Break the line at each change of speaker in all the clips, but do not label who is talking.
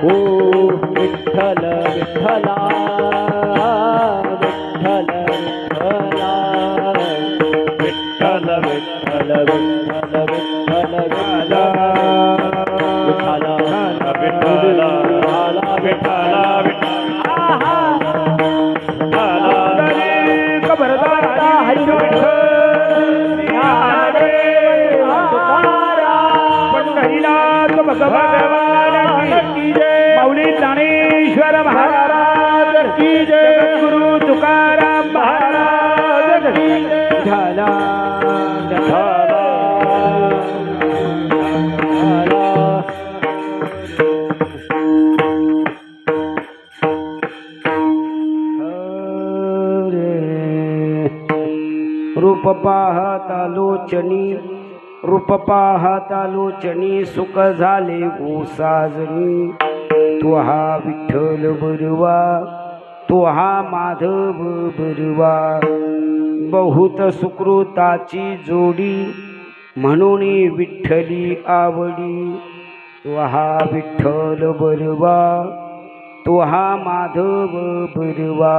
ओ विठ्ठल विठ्ठला विठ्ठल विठ्ठला विठ्ठल विठ्ठल विठ्ठल विठ्ठल विठ्ठल विठ्ठला
भगवान की जय। माऊली ज्ञानेश्वर महाराज की जय। गुरु तुकाराम महाराज की जय। झाला रूप पाहता लोचनी रूप पाहता लोचनी सुख झाले ओ साजनी तो हा विठ्ठल बरवा तो हा माधव बरवा बहुत सुकृताची जोडी म्हणून विठ्ठली आवडी तो हा विठ्ठल बरवा तो हा माधव बरवा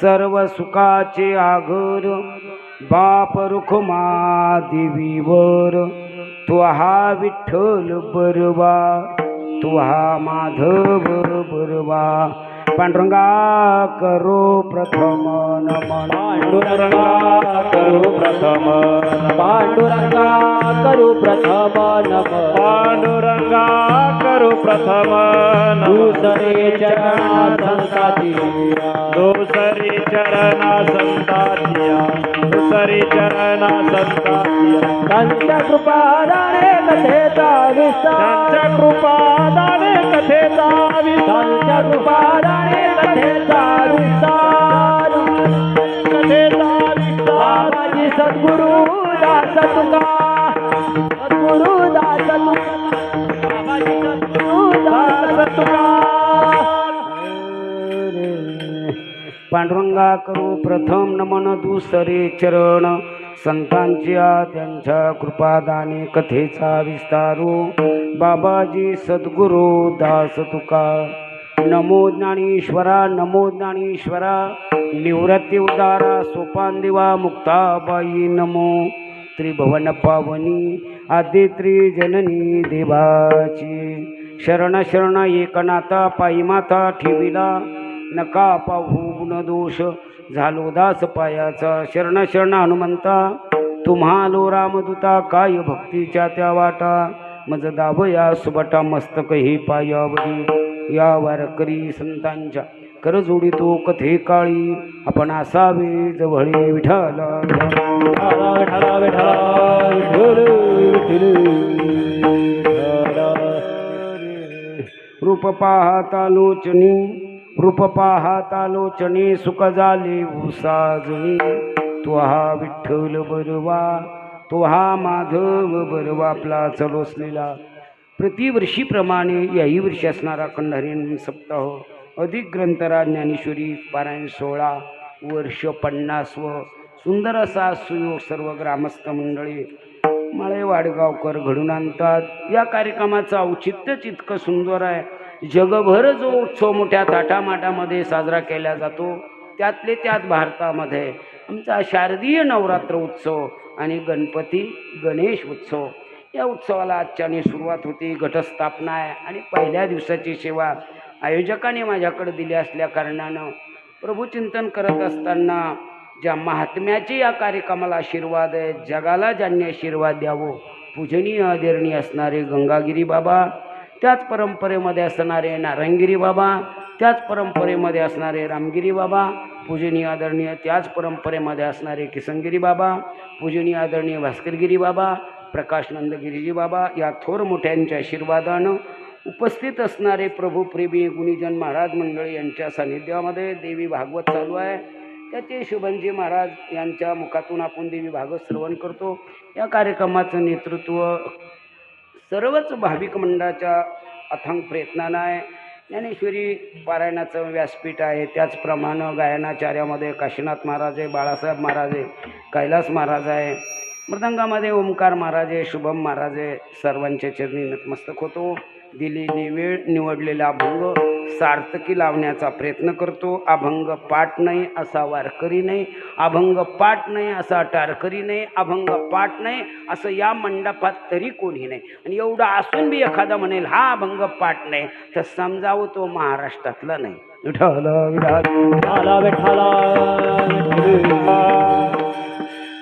सर्व सुखाचे आगर बाप रुखमा देवीवर तो हा विठ्ठल बरवा तो हा माधव बरवा पांडुरंगा करो प्रथम नमन
पांडुरंगा करू प्रथम पांडुरंगा करू प्रथम नमन
पांडुरंगा करू प्रथम
दुसरे चरण संताची
दुसरी चरणा संतातिया दुसरी चरणा संतातिया
त्यांच्या कृपादाने कथेचा विस्तार
त्यांच्या कृपादाने कथेचा
त्यांच्या कृपादाने कथेचा विस्तार
कथेचा विस्तार
बाबाजी सद्गुरु दास तुका सद्गुरु दास तुका बाबाजी सद्गुरु दास तुका
पांडुरंगा करू प्रथम नमन दुसरे चरण संतांच्या त्यांच्या कृपादाने कथेचा विस्तारू बाबाजी सद्गुरु दास तुका नमो ज्ञानेश्वरा नमो ज्ञानेश्वरा निवृत्ती उदारा सोपान दिवा मुक्ताबाई नमो त्रिभुवन पावनी आदि त्रिजननी देवाची शरण शरण एकनाथा पायी माता ठेविला नका पाहू गुण दोष झालो दास पायाचा शरण शरण हनुमंता तुम्हालो रामदूता काय भक्तीच्या त्या वाटा मज दावया सुबटा मस्तक हे पायावरी या वारकरी संतांच्या कर जोडितो कथे काळी आपण असावे जवळे विठाला
विठाला विठाला
रूप पाहता लोचनी रूप पाहता लोचनी सुख झाले उसाजनी तो हा विठ्ठल बरवा तो हा माधव बरवा आपला चलोसलेला प्रतिवर्षीप्रमाणे याही वर्षी असणारा खंडहरी सप्ताह अधिक ग्रंथराज ज्ञानेश्वरी पारायण 16 वर्ष 50व सुंदर असा सुयोग सर्व ग्रामस्थ मंडळी माळे वाडगावकर घडून आणतात। या कार्यक्रमाचं औचित्यच इतकं सुंदर आहे। जगभर जो उत्सव मोठ्या थाटामाटामध्ये साजरा केला जातो त्यातले त्यात भारतामध्ये आमचा शारदीय नवरात्र उत्सव आणि गणपती गणेश उत्सव या उत्सवाला आजच्याने सुरुवात होती। घटस्थापना आहे आणि पहिल्या दिवसाची सेवा आयोजकांनी माझ्याकडे दिली असल्या कारणानं प्रभुचिंतन करत असताना ज्या महात्म्याचे या कार्यक्रमाला आशीर्वाद आहे जगाला ज्यांनी आशीर्वाद द्यावं पूजनीय आदरणीय असणारे गंगागिरी बाबा त्याच परंपरेमध्ये असणारे नारायणगिरी बाबा त्याच परंपरेमध्ये असणारे रामगिरी बाबा पूजनीय आदरणीय त्याच परंपरेमध्ये असणारे किसनगिरी बाबा पूजनीय आदरणीय भास्करगिरी बाबा प्रकाशनंदगिरीजी बाबा या थोर मोठ्यांच्या आशीर्वादानं उपस्थित असणारे प्रभुप्रेमी गुणीजन महाराज मंडळी यांच्या सानिध्यामध्ये देवी भागवत चालू आहे। त्याचे शुभनजी महाराज यांच्या मुखातून आपण देवी भागवत श्रवण करतो। या कार्यक्रमाचं नेतृत्व सर्वच भाविक मंडळाच्या अथांग प्रयत्नानं आहे। ज्ञानेश्वरी पारायणाचं व्यासपीठ आहे त्याचप्रमाणे गायनाचार्यामध्ये काशीनाथ महाराज आहे बाळासाहेब महाराज आहे कैलास महाराज आहे मृदंगामध्ये ओमकार महाराज आहे शुभम महाराज आहे सर्वांच्या चरणी नतमस्तक होतो। दिलेली वेळ निवडलेला अभंग सार्थकी लावण्याचा प्रयत्न करतो. अभंग पाठ नाही असा वारकरी नाही, अभंग पाठ नाही असा टारकरी नाही, अभंग पाठ नाही असं या मंडपात तरी कोणी नाही. आणि एवढं असून बी एखादा म्हणेल हा अभंग पाठ नाही, तर समजावं तो महाराष्ट्रातला नाही.
विठ्ठल विठ्ठल विठ्ठल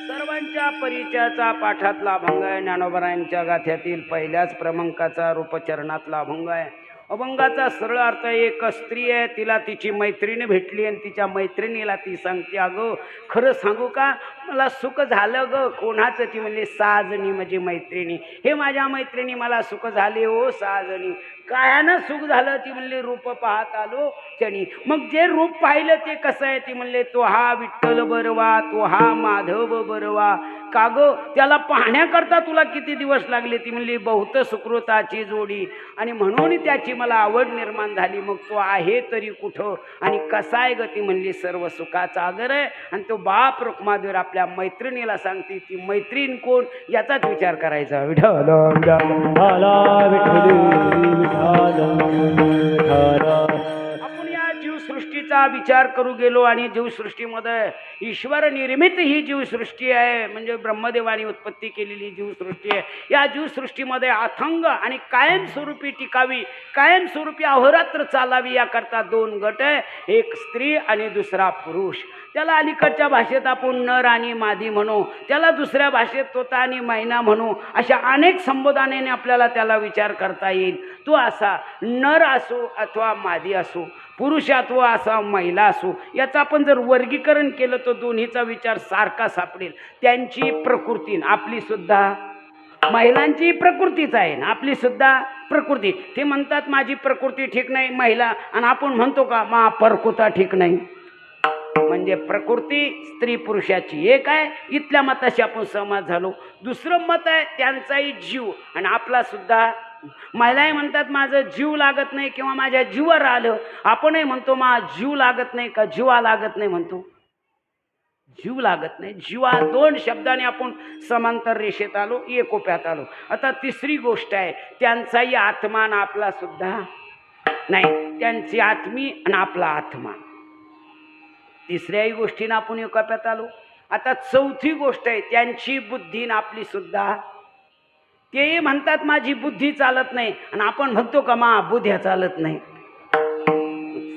सर्वांच्या परिचयाचा पाठातला अभंग आहे. ज्ञानोबरायांच्या गाथ्यातील पहिल्याच क्रमांकाचा रूपचरणातला अभंग आहे. अभंगाचा सरळ अर्थ, एक स्त्री आहे, तिला तिची मैत्रिणी भेटली आणि तिच्या मैत्रिणीला ती सांगते, अगं खरं सांगू का, मला सुख झालं ग. कोणाचं? ती म्हणली सहाजणी म्हणजे मैत्रिणी. हे माझ्या मैत्रिणी मला सुख झाले हो सहाजणी. कायानं सुख झालं? ती म्हणली रूप पाहत आलो क्षणी. मग जे रूप पाहिलं ते कसं आहे? ती म्हणले तो हा विठ्ठल बरवा, तो हा माधव बरवा. का ग त्याला पाहण्याकरता तुला किती दिवस लागले? ती म्हणली बहुत सुकृताची जोडी, आणि म्हणून त्याची मला आवड निर्माण झाली. मग तो आहे तरी कुठं आणि कसा आहे ग? ती म्हणली सर्व सुखाचा आगर आहे. आणि तो बाप रुक्मादेवर आपल्या मैत्रिणीला सांगते. ती मैत्रीण कोण याचाच विचार करायचा. विठ्ठल आपण या जीवसृष्टीचा विचार करू गेलो आणि जीवसृष्टीमध्ये ईश्वर निर्मित ही जीवसृष्टी आहे, म्हणजे ब्रह्मदेवाने उत्पत्ती केलेली जीवसृष्टी आहे. या जीवसृष्टीमध्ये अथंग आणि कायमस्वरूपी टिकावी, कायमस्वरूपी अहोरात्र चालावी याकरता दोन गट आहे, एक स्त्री आणि दुसरा पुरुष. त्याला अलीकडच्या भाषेत आपण नर आणि मादी म्हणू, त्याला दुसऱ्या भाषेत तोता आणि मैना म्हणू. अशा अनेक संबोधनाने आपल्याला त्याला विचार करता येईल. तो असा नर असो अथवा मादी असो, पुरुषत्व असा महिला असो, याचं आपण जर वर्गीकरण केलं तर दोन्हीचा विचार सारखा सापडेल. त्यांची प्रकृती आपली सुद्धा, महिलांची प्रकृतीच आहे ना आपली सुद्धा प्रकृती. ते म्हणतात माझी प्रकृती ठीक नाही महिला, आणि आपण म्हणतो का मा परकुता ठीक नाही. म्हणजे प्रकृती स्त्री पुरुषाची एक आहे. इथल्या मताशी आपण सहमत झालो. दुसरं मत आहे त्यांचाही जीव आणि आपला सुद्धा. महिलाही म्हणतात माझं जीव लागत नाही किंवा माझ्या जीवावर आलं. आपणही म्हणतो मा जीव लागत नाही का जीवा लागत नाही म्हणतो. जीव लागत नाही, जीवा दोन शब्दाने आपण समांतर रेषेत आलो, एकोप्यात आलो. आता तिसरी गोष्ट आहे, त्यांचाही आत्मा आणि आपला सुद्धा नाही, त्यांची आत्मी आणि आपला आत्मा. तिसऱ्याही गोष्टीनं आपण एकोप्यात आलो. आता चौथी गोष्ट आहे, त्यांची बुद्धी आणि आपली सुद्धा. तेही म्हणतात माझी बुद्धी चालत नाही, आणि आपण म्हणतो का मा बुद्ध्या चालत नाही.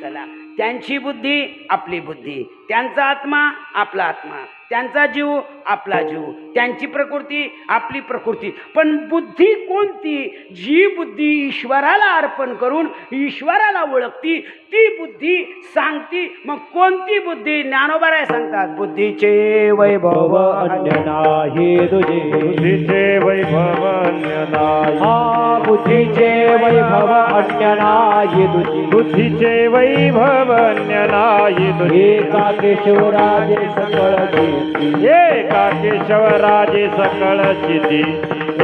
चला, त्यांची बुद्धी आपली बुद्धी, त्यांचा आत्मा आपला आत्मा, त्यांचा जीव आपला जीव, त्यांची प्रकृती आपली प्रकृती. पण बुद्धी कोणती? जी बुद्धी ईश्वराला अर्पण करून ईश्वराला ओळखती ती बुद्धी सांगती. मग कोणती बुद्धी? ज्ञानोबा सांगतात, बुद्धीचे वैभव
अन्य नाही तुझे,
बुद्धीचे वैभव अन्य नाही,
हा बुद्धीचे वैभव अन्य नाही तुझे,
बुद्धीचे वैभव अन्य नाही तुझे.
एका केशवराजे सकळ कीर्ती,
एका केशवराजे सकळ सिद्धी,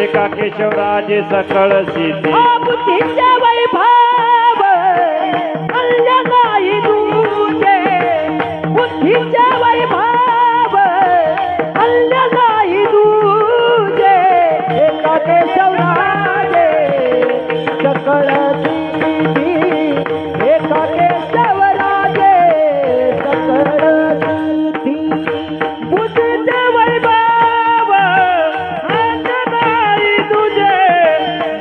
एका केशवराजे सकळ सिद्धी.
हा बुद्धीचे वैभव अन्य नाही तुझे, बुद्धीचे वैभव अन्य नाही तुझे. एका केशवराजे सकळ कीर्ती, एका केशवराजे सकळ कीर्ती. बुद्धीचे वैभव अन्य नाही तुझे,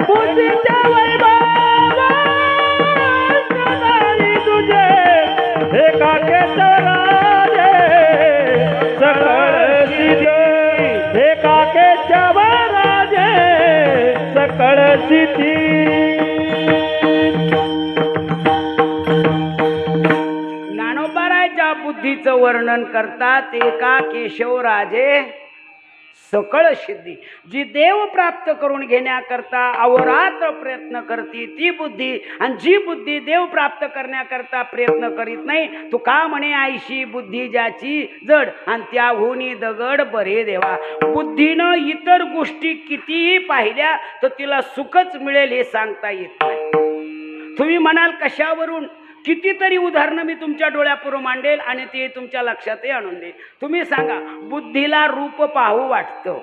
बुद्धीचे वैभव अन्य नाही तुझे.
एका केशवराजे सकळ सिद्धी, एका केशवराजे सकळ सिद्धी.
ज्ञानोबाराच्या बुद्धीचं वर्णन करतात, एका केशवराजे सकळ सिद्धी. जी देव प्राप्त करून घेण्याकरता अहोरात्र प्रयत्न करते ती बुद्धी, आणि जी बुद्धी देव प्राप्त करण्याकरता प्रयत्न करीत नाही, तू का म्हणे आयशी बुद्धी ज्याची जड, आणि त्याहूनी दगड बरे देवा. बुद्धीनं इतर गोष्टी कितीही पाहिल्या तर तिला सुखच मिळेल हे सांगता येत नाही. तुम्ही म्हणाल कशावरून? कितीतरी उदाहरणं मी तुमच्या डोळ्यापुढं मांडेल आणि ते तुमच्या लक्षातही आणून देईल. तुम्ही सांगा, बुद्धीला रूप पाहू वाटतं,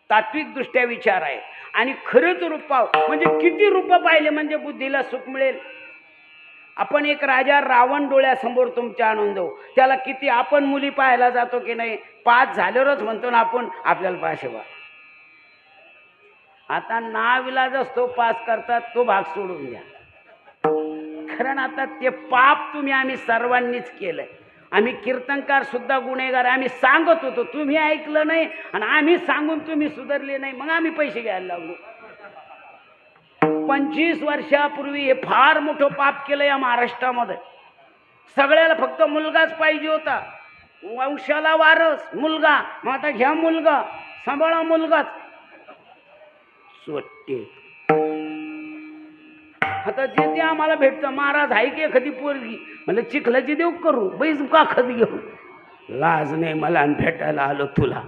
तात्विक दृष्ट्या विचार आहे. आणि खरंच रूपाव म्हणजे किती रूप पाहिले म्हणजे बुद्धीला सुख मिळेल. आपण एक राजा रावण डोळ्यासमोर तुमच्या आणून देऊ, त्याला किती आपण मुली पाहायला जातो की नाही, पाच झाल्यावरच म्हणतो ना आपण आपल्याला पाचशे बा. आता नाविलाज असतो पास करतात तो भाग सोडून द्या. कारण आता ते पाप तुम्ही आम्ही सर्वांनीच केलंय. आम्ही कीर्तनकार सुद्धा गुन्हेगार. आम्ही सांगत होतो तुम्ही ऐकलं नाही आणि आम्ही सांगून तुम्ही सुधारले नाही, मग आम्ही पैसे घ्यायला लागलो. 25 वर्षापूर्वी हे फार मोठं पाप केलं या महाराष्ट्रामध्ये. सगळ्याला फक्त मुलगाच पाहिजे होता, वंशाला वारस मुलगा. मग आता घ्या मुलगा, सांभाळा मुलगाच. सोट्टे आता जे ते आम्हाला भेटतं. महाराज आहे की एखादी पोरगी, म्हणलं चिखलाची देऊ करू बैस का खत घेऊ. लाज नाही मला आणि भेटायला आलो तुला.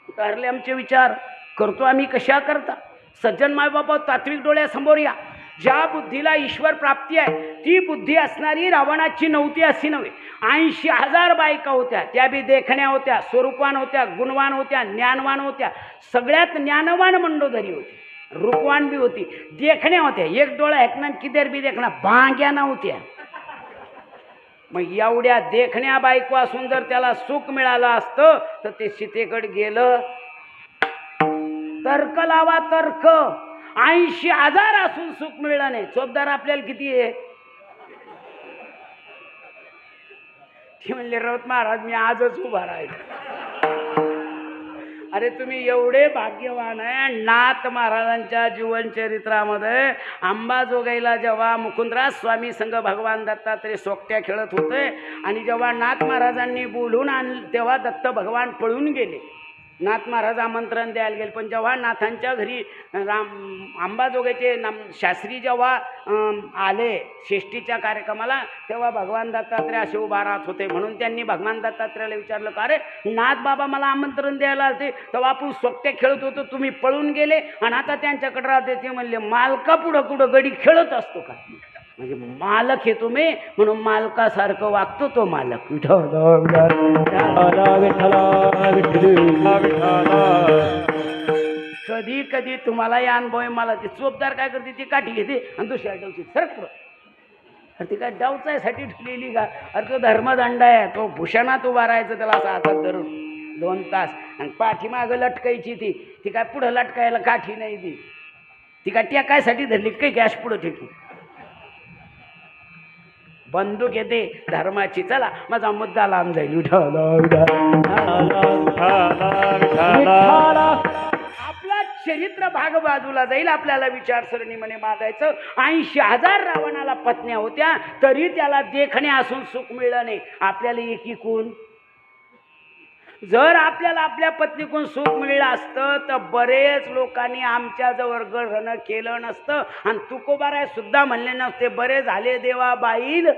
उतारले आमचे विचार करतो आम्ही कशा करता. सज्जन मायबाबा तात्विक डोळ्यासमोर या. ज्या बुद्धीला ईश्वर प्राप्ती आहे ती बुद्धी असणारी रावणाची नव्हती अशी नव्हे. 80,000 बायका होत्या, त्या बी देखण्या होत्या, स्वरूपवान होत्या, गुणवान होत्या, ज्ञानवान होत्या. सगळ्यात ज्ञानवान मंडोदरी होती, रूपवान बी होती, देखण्या होत्या. एक डोळा ऐकणं किदर बी देखणं, भांग्या नव्हत्या. मग एवढ्या देखण्या बायको असून जर त्याला सुख मिळालं असतं तर ते सीतेकडे गेलं. तर्क लावा तर्क. 80,000 असून सुख मिळलं नाही. चोपदार आपल्याला किती आहे. ते म्हणले राऊत महाराज मी आजच उभा राहिलो. अरे तुम्ही एवढे भाग्यवान आहे. नाथ महाराजांच्या जीवनचरित्रामध्ये अंबाजोगाईला जेव्हा मुकुंदराज स्वामी संघ भगवान दत्तात्रय सोकट्या खेळत होते आणि जेव्हा नाथ महाराजांनी बोलून आणलं तेव्हा दत्त भगवान पळून गेले. नाथ महाराज आमंत्रण द्यायला गेले. पण जेव्हा नाथांच्या घरी अंबाजोगाईचे शास्त्री जेव्हा आले षष्टीच्या कार्यक्रमाला तेव्हा भगवान दत्तात्रय असे उभा राहत होते. म्हणून त्यांनी भगवान दत्तात्रयाला विचारलं का रे नाथ बाबा मला आमंत्रण द्यायला आले तेव्हा आपण सोकट्या खेळत होतो, तुम्ही पळून गेले आणि आता त्यांच्याकडे राहते. ते म्हणले मालका पुढं कुठं गडी खेळत असतो का. म्हणजे मालक हे तुम्ही म्हणून मालकासारखं वागतो तो मालक. कधी कधी तुम्हाला या अनुभव आहे. मला ते चोपदार काय करते ती काठी घेते आणि दुसऱ्या डवची सरक. अरे ती काय डावचायसाठी ठेवलेली का. अरे तो धर्मदंड आहे, तो भूषणात उभा राहायचं त्याला असं हातात धरून 2 तास आणि पाठीमागं लटकायची. ती काय पुढं लटकायला काठी नाही. ती काय टेकायसाठी धरली काही गॅस पुढं ठेकी. बंदूक येते धर्माची. चला माझा मुद्दा लांब जाईल. आपला चरित्र भाग बाजूला जाईल. आपल्याला विचारसरणी म्हणे मागायचं. 80,000 रावणाला पत्न्या होत्या तरी त्याला देखण्या असून सुख मिळलं नाही. आपल्याला एकीकून जर आपल्याला आपल्या पत्नीकून सुख मिळलं असतं तर बरेच लोकांनी आमच्या जवळ ग्रहण केलं नसतं आणि तुकोबाराय सुद्धा म्हणले नसते बरे झाले देवा बाईल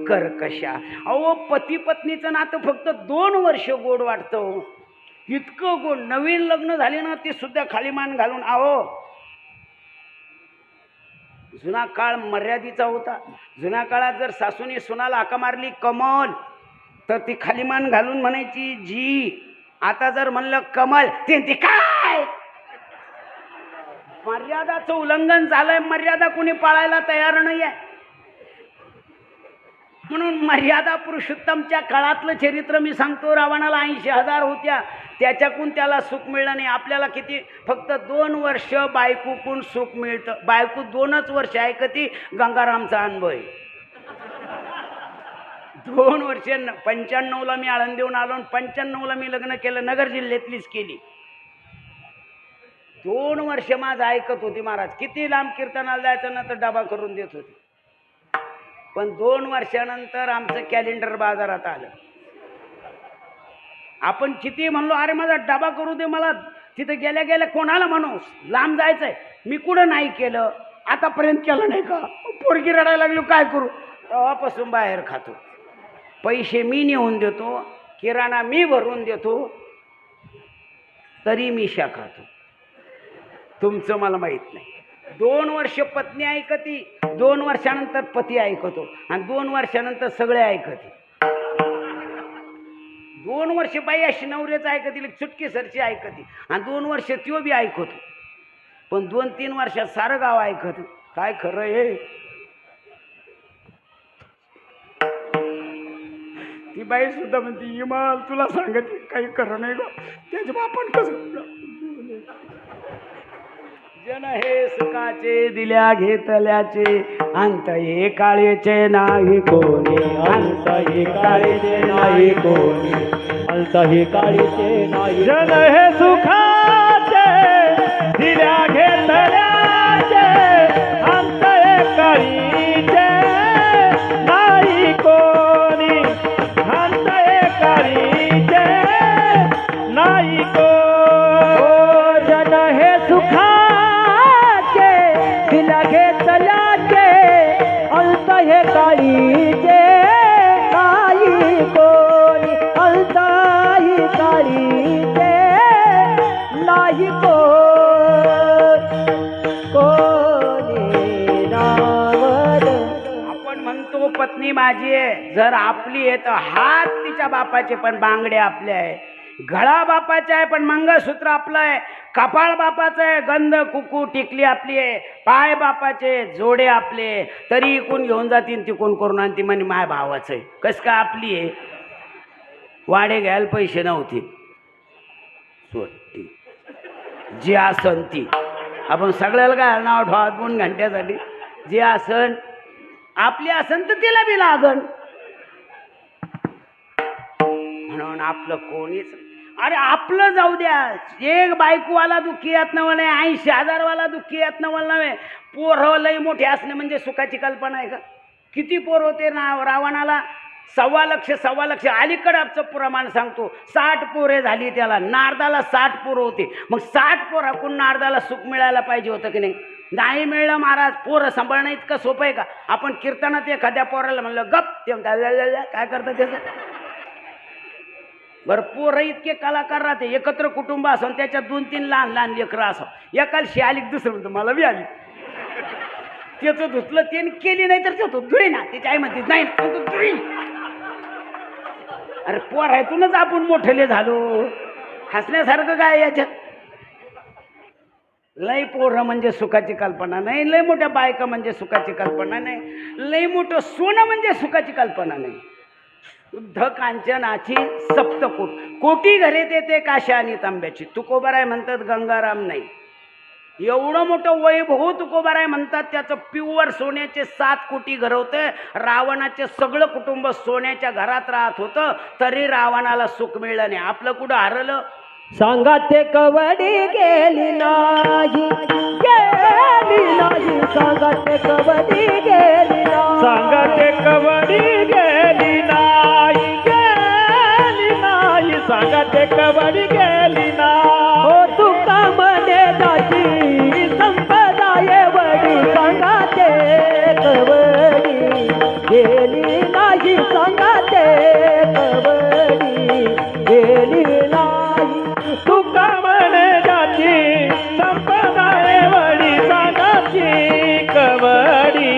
कर्कशा. अहो पती पत्नीचं नातं फक्त 2 वर्ष गोड वाटतं. इतकं गोड. नवीन लग्न झाले ना ते सुद्धा खालीमान घालून. अहो जुना काळ मर्यादेचा होता. जुन्या काळात जर सासूने सुनाला हाका मारली कमल तर ती खालीमान घालून म्हणायची जी. आता जर म्हणलं कमल ते काय. मर्यादाचं उल्लंघन झालंय. मर्यादा कुणी पाळायला तयार नाही आहे. म्हणून मर्यादा पुरुषोत्तमच्या काळातलं चरित्र मी सांगतो. रावणाला 80,000 होत्या त्याच्याकून त्याला सुख मिळलं नाही. आपल्याला किती फक्त 2 वर्ष बायकोकून सुख मिळतं. बायको 2च वर्ष ऐकती. गंगारामचा अनुभव आहे. 2 वर्ष 95ला मी आळंदीहून आलो आणि 95ला मी लग्न केलं. नगर जिल्ह्यातलीच केली. 2 वर्ष माझं ऐकत होती. महाराज किती लांब कीर्तनाला जायचं ना तर डबा करून देत होती. पण 2 वर्षानंतर आमचं कॅलेंडर बाजारात आलं. आपण किती म्हणलो अरे माझा डबा करू दे मला तिथं गेल्या गेल्या कोणाला म्हणू लांब जायचंय. मी कुठं नाही केलं आतापर्यंत केलं नाही का. पोरगी रडायला लागली काय करू. तेव्हापासून बाहेर खातो. पैसे मी नेऊन देतो, किराणा मी भरून देतो, तरी मी शा खातो. तुमचं मला माहीत नाही. 2 वर्ष पत्नी ऐकती, 2 वर्षानंतर पती ऐकतो आणि 2 वर्षानंतर सगळे ऐकते. 2 वर्ष बाई अशी नवऱ्याचं ऐकतील चुटकी सरची ऐकती आणि 2 वर्ष त्यो बी ऐकतो पण 2-3 वर्षात सारं गाव ऐकत काय खरं हे ती बाई सुद्धा म्हणते इमाल तुला सांगते काही खरं नाही ग त्याच्या बापान कसं जन हे सुखाचे दिल्या घेतल्याचे अंत हे काळेचे नाही कोणी
अंत हे काळीचे नाही कोणी अंत हे काळीचे नाही
जन हे सुखाचे दिल्या घेतल्याचे अंत हे काळीचे नाही कोणी अंत हे काळीचे नाही कोणी
जन हे सुखाचे दिल्या घेतल्याचे अंत हे काळीचे नाही कोणी अंत हे काळीचे नाही कोणी नावद.
आपण म्हणतो पत्नी माझी आहे जर आपली आहे तर हात तिच्या बापाचे पण बांगडे आपले आहे गळा बापाचा आहे पण मंगळसूत्र आपलं आहे कपाळ बापाचं आहे गंध कुकू टिकली आपली आहे पाय बापाचे जोडे आपले तरी इकून घेऊन जातील तिकून करून आणि ती म्हणे माय भावाचं आहे कस का आपली आहे वाडे घ्यायला पैसे नव्हते सोडती जी आसन ती आपण सगळ्याला काय नाव ठेवत 2 घंट्यासाठी जे आसन आपली आसन तर तिला बी लागन म्हणून आपलं कोणीच अरे आपलं जाऊ द्या एक बायकोवाला दुःखी येत नव्हे 80,000 वाला दुःखी येत नव्हे पोरं लई मोठे असणे म्हणजे सुखाची कल्पना आहे का किती पोर होते ना रावणाला 1.25 लाख अलीकडचं प्रमाण सांगतो 60 पोरे झाली त्याला नारदाला 60 पोरं होते मग 60 पोराकडून नारदाला सुख मिळायला पाहिजे होतं की नाही मिळलं महाराज पोरं सांभाळणं इतकं सोपं आहे का आपण कीर्तनात एखाद्या पोराला म्हणलं गप ते काय करतं त्याचं बरं पोरं इतके कलाकार राहते एकत्र कुटुंब असं त्याच्यात 2-3 लहान लेकरं असं एकाला शिआली दुसरं म्हणतं मला बी आली त्याचं धुतलं त्याने केली नाही तर तो धुई ना त्याची आई म्हणते नाही तो धुई अरे पोरायतूनच आपण मोठले झालो हसण्यासारखं काय याच्यात लई पोरं म्हणजे सुखाची कल्पना नाही लई मोठ्या बायका म्हणजे सुखाची कल्पना नाही लई मोठं सोनं म्हणजे सुखाची कल्पना नाही शुद्ध कांचनाची सप्तकोट कोटी घरे देते काशा आणि तांब्याची तुकोबाराय म्हणतात गंगाराम नाही एवढं मोठं वैभव तुकोबाराय म्हणतात त्याचं प्युअर सोन्याचे 7 कोटी घर होते रावणाचे सगळं कुटुंब सोन्याच्या घरात राहत होतं तरी रावणाला सुख मिळलं नाही आपलं कुठं हरलं
सांगा ते कवडी गेली नाही सांगा ते कवडी गेली नाही
सांगा ते कवडी गेली नाही सांगा ते कवडी गेली नाही
हो तुका म्हणे जाची संपदा एवढी सांगा ते कवडी गेली नाही सांगा ते कवडी गेली नाही
तुका म्हणे जाची संपदा एवढी सांगाची कवडी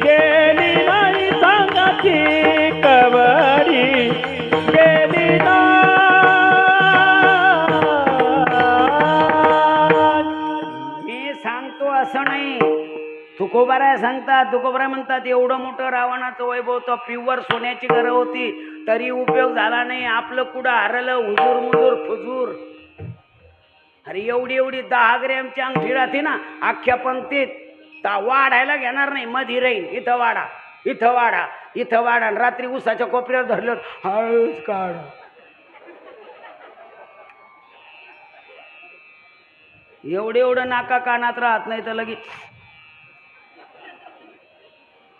गेली नाही सांगाची कवडी गेली नाही
मी सांगतो असं नाही तुकोबाराय सांगतात तुकोबाराय म्हणतात एवढं मोठं रावणाचं वैभव तर प्युअर सोन्याची घरं होती तरी उपयोग झाला नाही आपलं कुठं हरलं हुजूर मुजूर फुजूर अरे एवढी 10 ग्रॅमची अंगठी राहते ना अख्ख्या पंक्तीत वाढायला घेणार नाही मधी राहील इथं वाढा इथं वाढा आणि रात्री उसाच्या कोपऱ्यावर धरलं हळूच काढ एवढं नाका कानात राहत नाही तर लगेच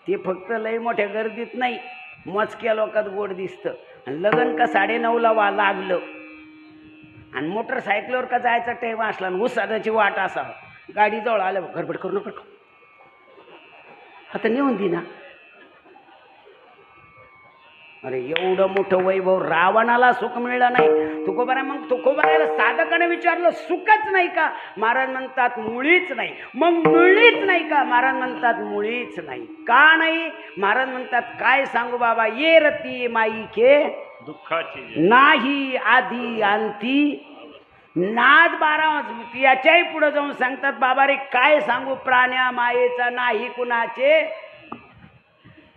ते फक्त लई मोठ्या गर्दीत नाही मोजक्या लोकात गोड दिसतं आणि लग्न का 9:30ला लागलं आणि मोटरसायकलवर का जायचा टाईम असला आणि उसादाची वाट असावं गाडीजवळ आलं गडबड करू नका आता नेऊन दे ना अरे एवढं मोठं वैभव रावणाला सुख मिळलं नाही तुकोबारायला साधकाने विचारलं सुखच नाही का महाराज म्हणतात मुळीच नाही मग मिळलीच नाही का महाराज म्हणतात मुळीच नाही का नाही महाराज म्हणतात काय सांगू बाबा ये रती माई के
दुःखाची
नाही आधी अंती नाद 12 मजबूत. याच्याही पुढे जाऊन सांगतात बाबा रे काय सांगू प्राण्या मायेचा नाही कुणाचे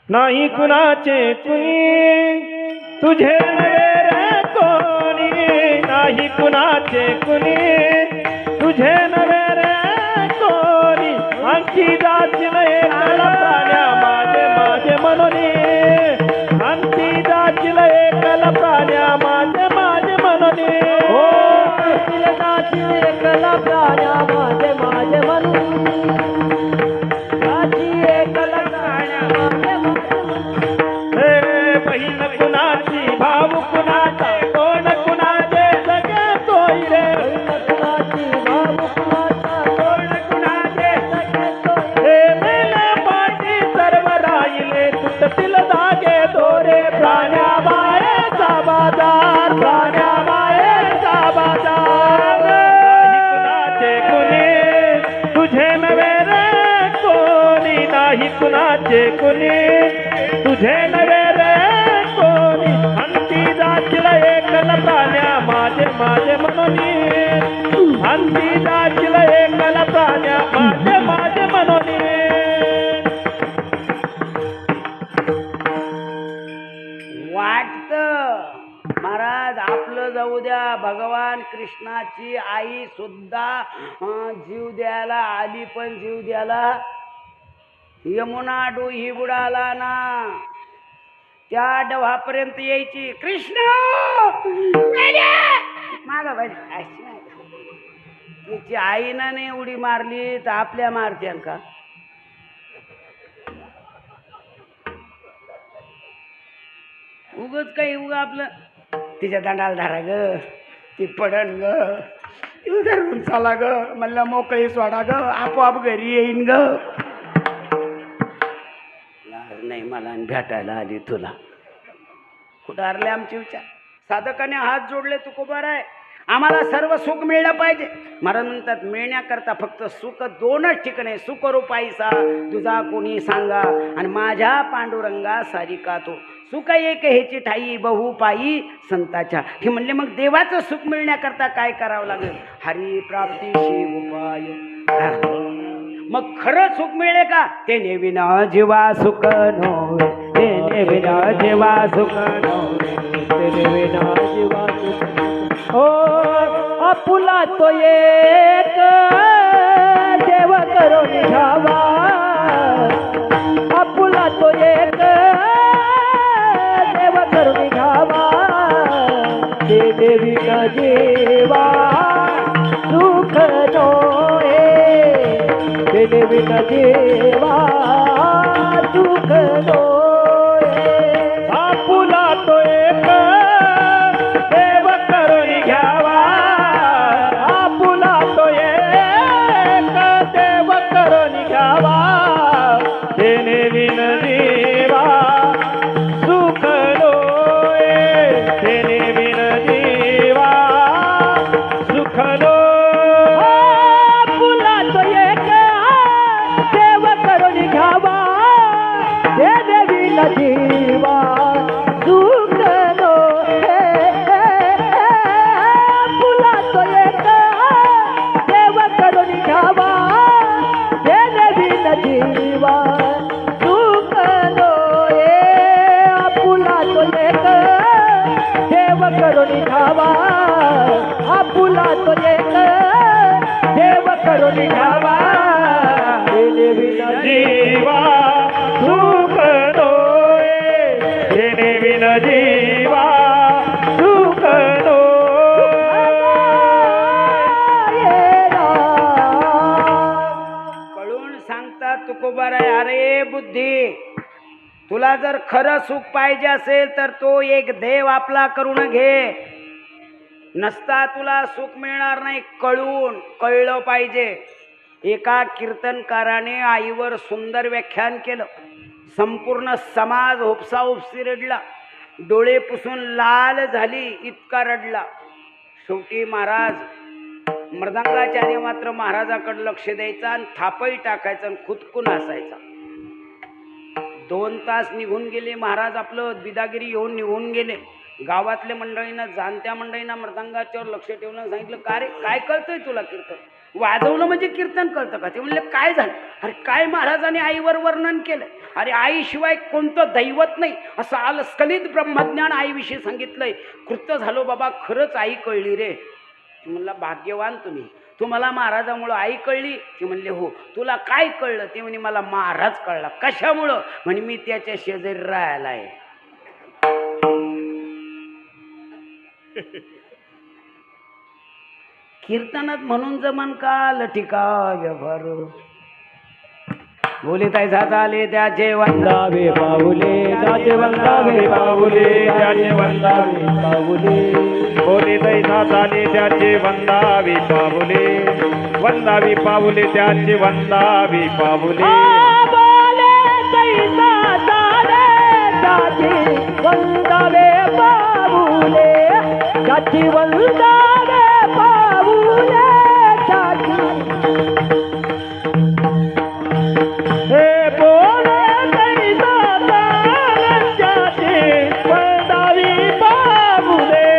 नाही कुणाचे कुणी तुझे नवे रे कोणी नाही कुणाचे कुणी तुझे नवे रे कोणी आणखी जातील एकला प्राण्या माझे माझे मनोनी आणखी जातील एकला प्राण्या माझे माझे मनोनी
हो जातील एकला प्राण्या माझे माझे म्हणून जाती एकला प्राण्या माझे
हे बहीण कुणाची भाऊ कुणाचा कोण कुणाचे सगळे सोयी रे
कुणाची भाऊ कुणाचा
कोण कुणाचे
सगळे सोयी
हे मेले पाठी सर्व राहिले तुटतील धागे दोरे प्राण्या मायेचा बाजार प्राण्या मायेचा बाजार नाही कुणाचे कुणी तुझे नवे रे कोणी नाही कुणाचे कुणी तुझे नवे रे कोणी अंती जातील एकल प्राण्या माझे माझे मनोनी अंती जातील एकल प्राण्या माझे माझे मनोनी
वाटतं महाराज आपलं जाऊ द्या भगवान कृष्णाची आई सुद्धा जीव द्यायला आली पण जीव द्यायला यमुना डोही बुडाला ना त्या डव्हापर्यंत यायची कृष्ण मागा पाहिजे तिची आईनं नाही उडी मारली तर आपल्या मारत्यान का उगच काही उगा आपलं तिच्या दंडाला धारा ग ती पडन ग ती धरून चाला ग म्हणलं मोकळी सोडा ग आपोआप घरी येईन ग नाही मला आणि भेटायला आली तुला कुठं हरले आमचे विचार साधकाने हात जोडले तुकोबार आहे आम्हाला सर्व सुख मिळलं पाहिजे महाराज म्हणतात मिळण्याकरता फक्त सुख 2च ठिकाणे सुख रूपाईसा तुझा कोणी सांगा आणि माझ्या पांडुरंगा सारिका तो सुख एक हेची ठाई बहु पायी संताच्या हे म्हणले मग देवाचं सुख मिळण्याकरता काय करावं लागेल हरी प्राप्तीशी उपाय मग खरं सुख मिळेल का ते नेविना जीवा सुख नो ते नेविना जीवा सुख नो
ते देविना जीवा सुख हो आपुला तो एक देव करो निघावा आपुला तो एक देव करो निघावा ते देविना जीवा सुख नोए ते देविना जीवा सुख नोए
आपुला तो एक देव करून घ्यावा आपुला तो एक देव करून घ्यावा तेने विन जीवा सुख लोय तेने विन जीवा सुख लोय
आपुला तो एक देव करून घ्यावा ते देवीला जीवा सुख नो आपुला तो एक देव करून घ्यावा ते देवीला जीवा सुख नो आपुला तो एक देव करून घ्यावा आपुला तो एक देव करून घ्यावा ते देवीला
जीवा सुख लोय तेने विन जीवा सुख
कळून सांगतात तुकोबार आहे अरे बुद्धी तुला जर खरं सुख पाहिजे असेल तर तो एक देव आपला करून घे नसता तुला सुख मिळणार नाही कळून कळलं पाहिजे एका कीर्तनकाराने आईवर सुंदर व्याख्यान केलं संपूर्ण समाज उपसा उपसी रडला डोळे पुसून लाल झाली इतका रडला शेवटी महाराज मृदंगाचार्य मात्र महाराजाकडे लक्ष द्यायचा आणि थापही टाकायचा आणि खुदकून हसायचा 2 तास निघून गेले महाराज आपलं बिदागिरी घेऊन निघून गेले गावातल्या मंडळीनं जाणत्या मंडळींना मृदंगाच्यावर लक्ष ठेवलं, सांगितलं का रे काय कळतंय तुला कीर्तन वाजवलं म्हणजे कीर्तन कळतं का? ते म्हणले काय झालं? अरे काय महाराजांनी आईवर वर्णन केलं, अरे आईशिवाय कोणतं दैवत नाही असं अलस्खलित ब्रह्मज्ञान आईविषयी सांगितलंय. कृत झालो बाबा, खरंच आई कळली रे. ती म्हणला भाग्यवान तुम्हाला महाराजामुळं आई कळली. ती म्हणले हो. तुला काय कळलं? ते म्हणे मला महाराज कळला. कशामुळं? म्हणे मी त्याच्या शेजारी राहायला आहे. कीर्तनात म्हणून जमन का लटिका व्यवहार बोले तैसा चाले त्याचे
वंदावे पाऊले त्याचे वंदावे पाऊले त्याचे वंदावे पाऊले
बोले तैसा चाले त्याचे वंदावी पाऊले, वंदावी पाऊले त्याचे वंदावी पाऊले.
बोले तैसा चाले त्याचे वंदावे पाऊले त्याचे वंदावे पाऊले त्याचे.
हे बोले तैसा चाले त्याचे वंदावी पाऊले,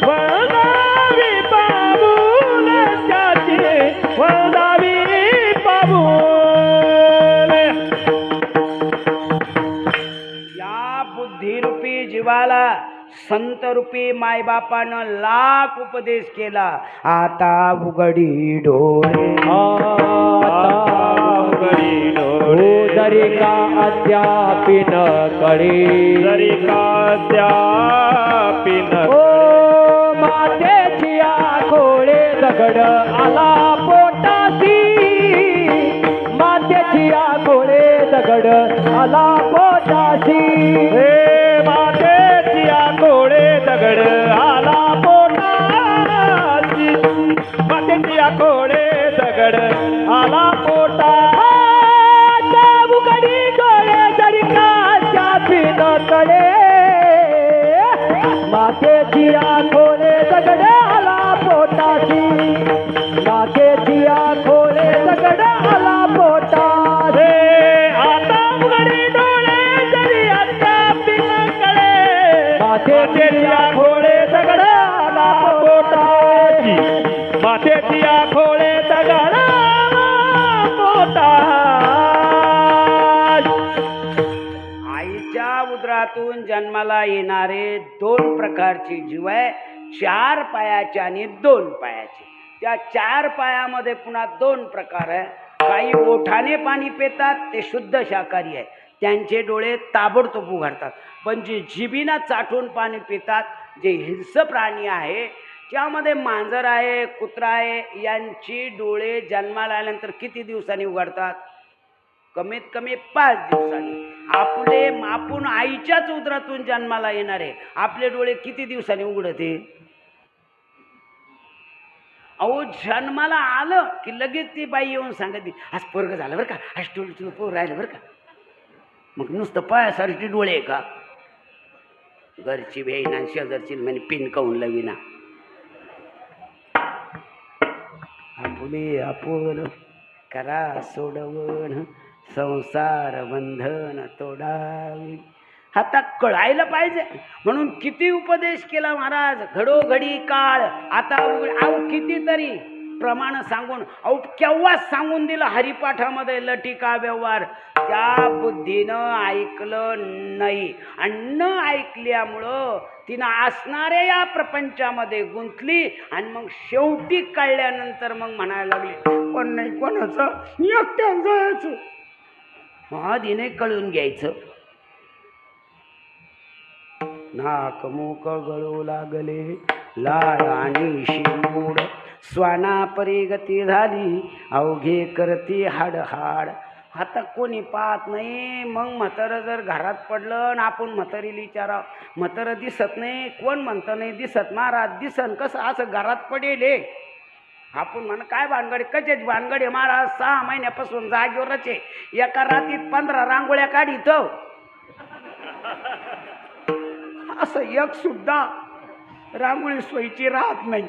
वंदावी पाऊले त्याचे वंदावी पाऊले.
या बुद्धिरूपी जीवाला संतरूपी मायबापानं लाख उपदेश केला. आता उघडी डोळे
जरी का अद्यापिन कळे
जरी काद्यापिन
ओ मातेची आखोळे दगड आला पोटासी, मातेची आखोळे दगड आला पोटासी.
हे मातेची आखोळे दगड आला पोटासी, मातेची आखोळे दगड आला पोटा.
उघडी डोळे जरी का अद्यापिन कळे मातेची आखोळे दगड आला पोटासी, मातेची आखोळे दगड आला पोटासी.
आता उघडी डोळे जरी अद्यापिन कळे मातेची आखोळे दगड आला पोटासी, मातेची आखोळे दगड आला पोटासी.
आईच्या उदरातून जन्माला येणारे दोन प्रकारचे जीव आहे, 4 पायाचे आणि 2 पायाचे. त्या 4 पायामध्ये पुन्हा 2 प्रकार आहे. काही ओठाने पाणी पितात ते शुद्ध शाकाहारी आहे, त्यांचे डोळे ताबडतोब उघडतात. पण जे जिभीनं चाटून पाणी पितात जे हिंस्र प्राणी आहे, त्यामध्ये मांजर आहे, कुत्रा आहे, यांची डोळे जन्माला आल्यानंतर किती दिवसांनी उघडतात? कमीत कमी 5 दिवसांनी. आपण आईच्याच उदरातून जन्माला येणारे आपले डोळे किती दिवसांनी उघडते? अहो जन्माला आलं की लगेच ती बाई येऊन सांगते आज पोरग झालं बरं का, आज तुला पोर राहिलं बरं का. मग नुसतं पायासारखी डोळे आहे का? घरची भेईना शेजारची म्हणे पिन काऊन लवीना. आपण करा सोडवण संसार बंधन तोडावी. आता कळायला पाहिजे म्हणून किती उपदेश केला महाराज. घडोघडी काळ आता अहो कितीतरी प्रमाण सांगून अहो केव्हाच सांगून दिलं हरिपाठामध्ये लटिका व्यवहार. त्या बुद्धीनं ऐकलं नाही आणि न ऐकल्यामुळं तिनं असणाऱ्या या प्रपंचामध्ये गुंतली आणि मग शेवटी कळल्यानंतर मग म्हणायला लागली पण नाही कोणाचं एकट्यानं जायचं. आधीने कळून घ्यायचं. नाक मूक गळू लागले लाळ आणि शिंबूड स्वाना परिगती झाली अवघे करती हाड हाड. आता कोणी पाहत नाही. मग म्हातारं जर घरात पडलं आणि आपण म्हातारीला विचारा म्हातारं दिसत नाही, कोण म्हणतं नाही दिसत. महाराज दिसन कसं असं घरात पडेल. आपण म्हण काय भानगडी कशाची भानगडी महाराज 6 महिन्यापासून जागेवरच आहे. एका रात्रीत 15 रांगोळ्या काढीत. असं एक सुद्धा रांगोळी सोयीची राहत नाही.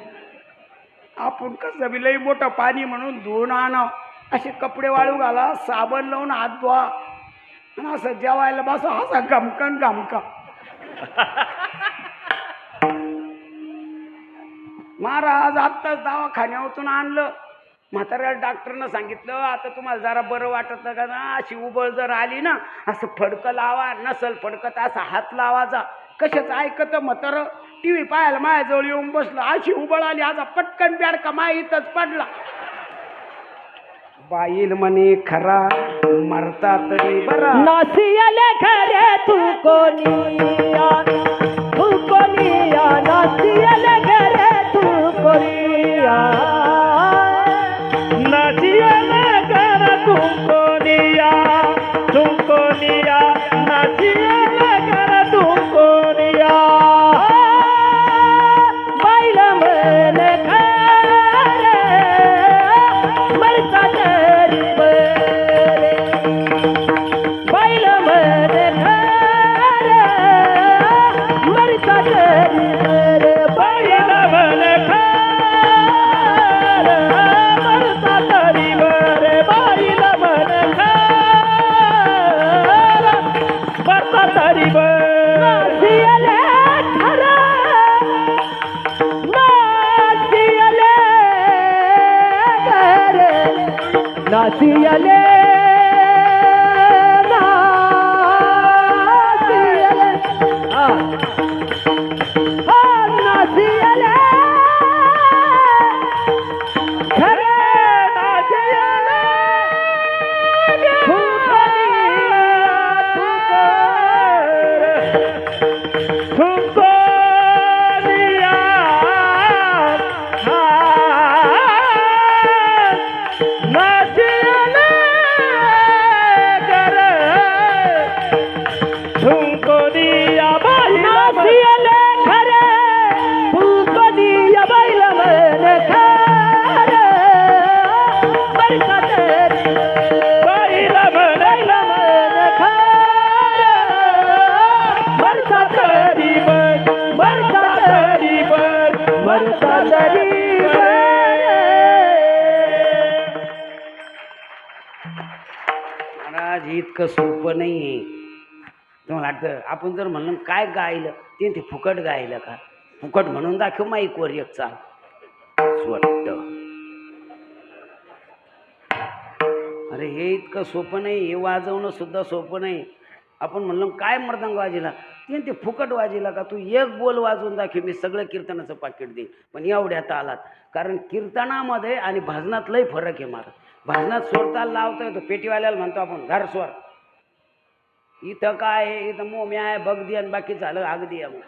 आपण कसं बी लई मोठं पाणी म्हणून धुवून आणावं, असे कपडे वाळू घाला, साबण लावून हात धुवा आणि असं जेवायला बसा असा गमकन गमका. महाराज आत्ताच दवाखान्यातून आणलं. म्हाताऱ्याला डॉक्टरनं सांगितलं आता तुम्हाला जरा बरं वाटत का ना, अशी उबळ जर आली ना असं फडकं लावा, नसल फडकत असा हात लावायचा. कशाच ऐकत म्हातारं TV पाहायला माझ्याजवळ येऊन बसलं. अशी उबळ आली आज पटकन बेडका माय इथंच पडला. बाईल म्हणे खरा मरता तरी बरा.
नासियले खरे तू कोनिया, तू कोनिया, नासियले खरे तू कोनिया,
नाचियाला कर तुमकोनिया, तुमकोनिया, नाचियाला कर तुमकोनिया.
बैल म्हणे खरे मरता तरी बरे, बैल म्हणे खरे मरता तरी बरे,
बैल म्हणे खरे मरता तरी बरे, बैल म्हणे खरे मरता तरी बरे.
नासियले खरे, नासियले खरे, नासियले, नासियले, हा नासियले खरे, नासियले तू कोनिया, तू कोनिया,
तुमकोनिया, नाचियाला कर तुमकोनिया, बैल
नासियले खरे तू कोनिया, बैल म्हणे खरे मरता तरी
बैल म्हणे
खरे मरता तरी मरता तरी मरता तरी
महाराज इतकं सोपं नाही आहे. तुम्हाला वाटतं आपण जर म्हणलं काय गायलं ते फुकट गायलं का? फुकट म्हणून दाखव माईकवर एक चाल स्वट्ट. अरे हे इतकं सोपं नाही, हे वाजवणं सुद्धा सोपं नाही. आपण म्हणलं काय मर्दंग वाजिला ते फुकट वाजिला का? तू एक बोल वाजवून दाखव मी सगळं कीर्तनाचं पाकिट देईन. पण एवढ्यात आलात कारण कीर्तनामध्ये आणि भजनात लय फरक आहे महाराज. भजनात स्वरताल लावता येतो, पेटीवाल्याला म्हणतो आपण घर स्वर. इथं काय आहे, इथं मोम्या आहे बगदी आणि बाकी झालं अगदी आहे. मग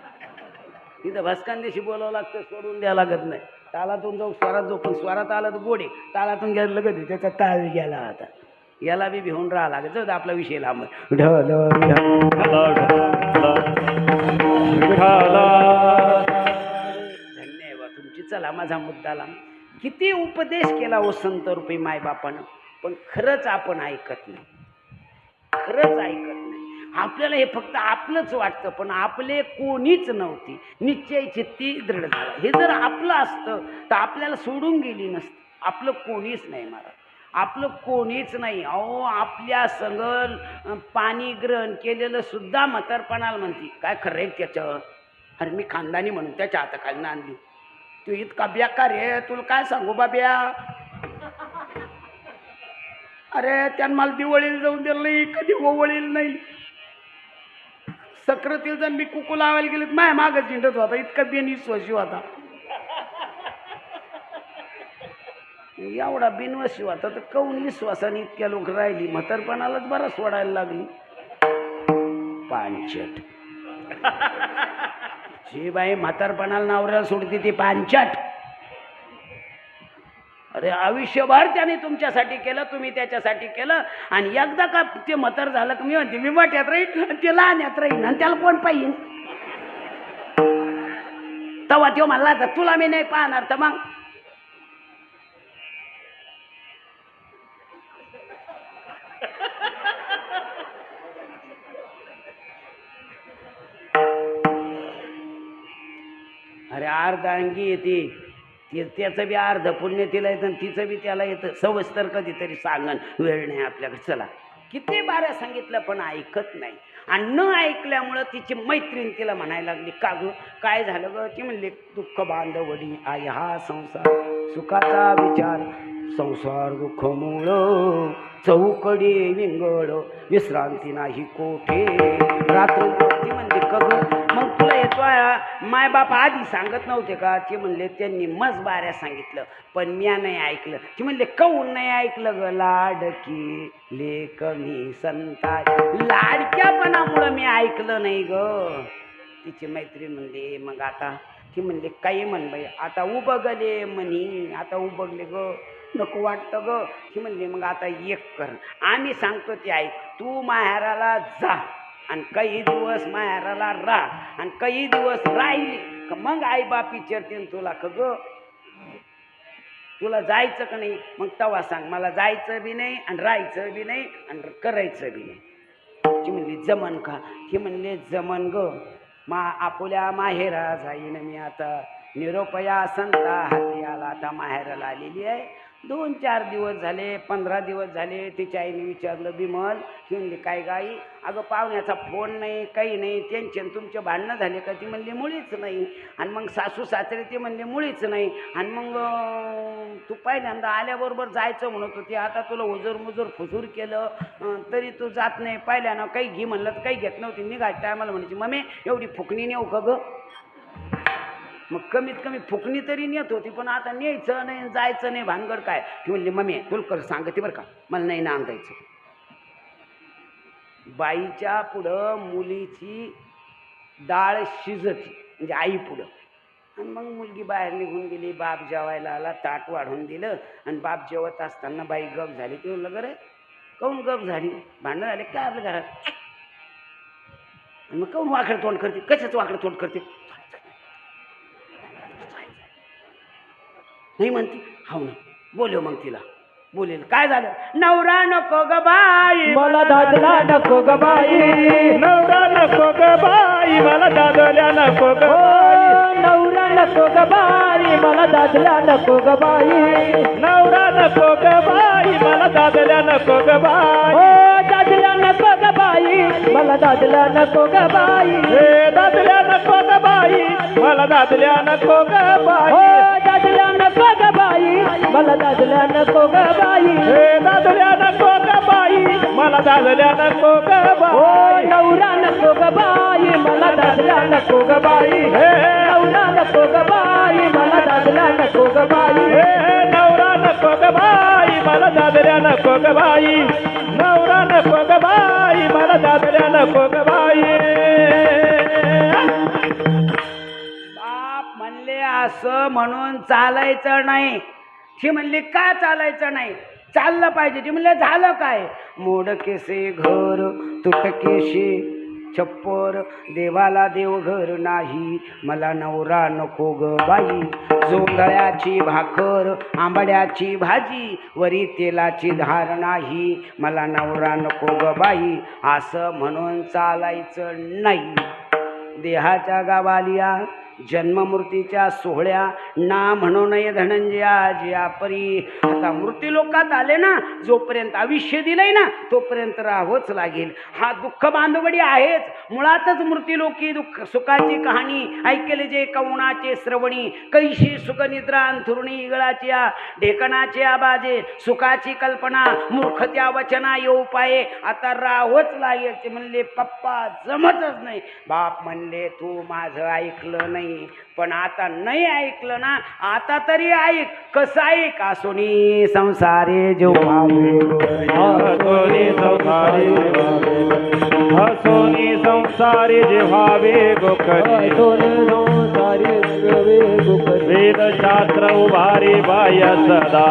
इथं भस्कांदेशी बोलावं लागतं, सोडून द्यावं लागत नाही. तालातून जाऊ स्वरात जाऊ, पण स्वरात आला तर गोडे, तालातून गेलं लगत त्याचा ताल गेला. आता याला बी भिवून राहा लागत. जाऊ दे, आपला विषय लांब. धन्यवाद तुमची. चला माझा मुद्दा लांब. किती उपदेश केला ओ संत रूपी मायबापानं, पण खरंच आपण ऐकत नाही. खरंच ऐकत नाही. आपल्याला हे फक्त आपलंच वाटतं, पण आपले कोणीच नव्हती. निश्चय चित्ती दृढ झाला. हे जर आपलं असतं तर आपल्याला सोडून गेली नसती. आपलं कोणीच नाही महाराज, आपलं कोणीच नाही. अहो आपल्या संगल पाणी ग्रहण केलेलं सुद्धा म्हातारपणाला म्हणती काय खरं आहे त्याचं. अरे मी खानदानी म्हणून त्याच्या हाताखाली आणली. तू इतका बेकार रे, तुला काय सांगू बाब्या. अरे त्यानं मला दिवाळीला जाऊन दिलं नाही, कधी ओवळील नाही. सक्रातील जण मी कुकू लावायला गेले माया मागच झिंडत होता. इतका बिनविश्वासी होता, एवढा बिनवासी होता तर कौन विश्वासाने इतक्या लोक राहिली. म्हातारपणालाच बरं सोडायला लागली. पांचट जी बाई म्हातारपणाला नवऱ्याला सोडते ती पांचट. अरे आयुष्यभर त्याने तुमच्यासाठी केलं, तुम्ही त्याच्यासाठी केलं, आणि एकदा का ते म्हातार झालं की मी म्हणते मी मोठ्यात राहीन आणि ते लहान्यात राहीन, आणि त्याला कोण पाहिजे. तेव्हा तो म्हणला तर तुला मी नाही पाहणार. तर मग अरे अर्धांगी येते त्याचं बी अर्ध पुण्य तिला येतं आणि तिचं बी त्याला येतं. सवस्तर कधीतरी सांगन, वेळ नाही आपल्याकडे. चला किती बाऱ्या सांगितलं पण ऐकत नाही. आणि न ऐकल्यामुळं तिची मैत्रीण तिला म्हणायला लागली, का ग काय झालं ग? ती म्हणली, दुःख बांधवडी आई हा संसार, सुखाचा विचार संसार दुःख मूळ, चौकडी विंगळ विश्रांती नाही कोठे, रात्र ती म्हणली, का ग मग तुला येतो मायबाप आधी सांगत नव्हते का? ते म्हणले, त्यांनी मस्त बाऱ्या सांगितलं पण म्या नाही ऐकलं. ती म्हणले, काऊन नाही ऐकलं ग? लाडकी लेक मी संता, लाडक्यापणामुळं मी ऐकलं नाही ग. तिची मैत्रीण म्हणली, मग आता? ती म्हणले, काही म्हण बाई, आता उबगले म्हणी, आता उबगले ग, नको वाटतं ग. ती म्हणली, मग आता एक कर, आम्ही सांगतो ते ऐक, तू माहेराला जा आणि काही दिवस माहेराला राह, आणि काही दिवस राहिली का मग आई बाप विचारते तुला, का ग तुला जायचं का नाही? मग तेव्हा सांग, मला जायचं बी नाही आणि राहायचं बी नाही आणि करायचं बी नाही. ती म्हणली, जमन का? ती म्हणले, जमन ग, आपुल्या माहेरा जाईन मी आता, निरोपया संता हाती आला. आता माहेराला आलेली आहे, 2-4 दिवस झाले, 15 दिवस झाले. तिच्या आईने विचारलं, बिमल? ती म्हणली, काय गाई? अगं पाहुण्याचा फोन नाही, काही नाही, टेन्शन, तुमचे भांडणं झाले का? ती म्हणली, मुळीच नाही. आणि मग सासू सासरे ते म्हणले, मुळीच नाही. आणि मग तू पहिल्यांदा आल्याबरोबर जायचं म्हणत होती, आता तुला हुजूर मुजूर फुजूर केलं तरी तू जात नाही. पहिल्यानं काही घे म्हणलं तर काही घेत नव्हती. निघायच्या टायमाला म्हणायची, मम्मी एवढी फुकणी नेऊ का ग? मग कमीत कमी फुकणी तरी नेत होती, पण आता न्यायचं नाही जायचं नाही, भानगड काय? ती म्हणली, मम्मी तुला सांगते बरं का, मला नाही नांदायचं. बाईच्या पुढं मुलीची डाळ शिजती, म्हणजे आई पुढं. आणि मग मुलगी बाहेर निघून गेली, बाप जेवायला आला, ताट वाढून दिलं आणि बाप जेवत असताना बाई गप झाली. ती म्हणलं, रे काऊन गप झाली? भांडणं झाले काय आपल्या घरात? मग काऊन वाकडं तोंड करते? कशाच वाकडं तोंड करते? नाही म्हणते, हो ना, बोलव मग तिला. बोलेल, काय झालं? नवरा नको ग बाई,
मला दादला नको ग बाई,
नवरा नको ग बाई, मला दादल्या नको ग बाई,
नवरा नको ग बाई, मला दादला नको ग बाई,
नवरा नको ग बाई, मला दादल्या नको ग बाई,
दादला नको ग बाई, मला दादला नको ग बाई,
हे दादल्या नको ग बाई, मला दादल्या नको ग बाई,
दादला नको ग बाई, मला दादला नको ग बाई,
हे दादल्या नको ग बाई, मला दादल्या नको ग बाई,
नवरा नको ग बाई, मला दादला नको ग बाई, नवरा नको ग बाई, मला दादला नको ग बाई,
नवरा नको ग बाई, मला दादल्या नको ग बाई, नवरा नको ग बाई, मला दादल्या नको ग बाई.
बाप म्हणले, असं म्हणून चालायचं नाही. ती म्हणली, का चालायचं नाही? चाललं पाहिजे. ती म्हणले, झालं काय? मोडकेसे घर, तुटकेशी छप्पर, देवाला देवघर नाही, मला नवरा नको ग बाई, जोंधळ्याची भाकर, आंबाड्याची भाजी, वरी तेलाची धार नाही, मला नवरा नको ग बाई, असं म्हणून चालायचं नाही. देहाच्या गावालिया जन्ममूर्तीच्या सोहळ्या ना म्हणू नये धनंजया जिया परी. आता मृत्यू लोकात आले ना, जोपर्यंत आयुष्य दिलंय ना तोपर्यंत राहावंच लागेल. हा दुःख बांधवडी आहेच. मुळातच मृत्यूलोकी दुःख सुखाची कहाणी ऐकले जे कवणाचे श्रवणी, कैशी सुखनिद्रा अंथरुणी इगळाच्या ढेकणाचे आबाजे, सुखाची कल्पना मूर्खत्या वचना येऊ पाये, आता राहावंच लागेल. ते म्हणले, पप्पा जमतच नाही. बाप म्हणले, तू माझं ऐकलं नाही, पण आता नाही ऐकलं ना, आता तरी ऐक. कसं ऐक? आसोनी संसारे जेव्हावे,
हसोनी संसारे हसोनी संसारे जेव्हावे गोकरी, वेद शास्त्र उभारे बाय सदा,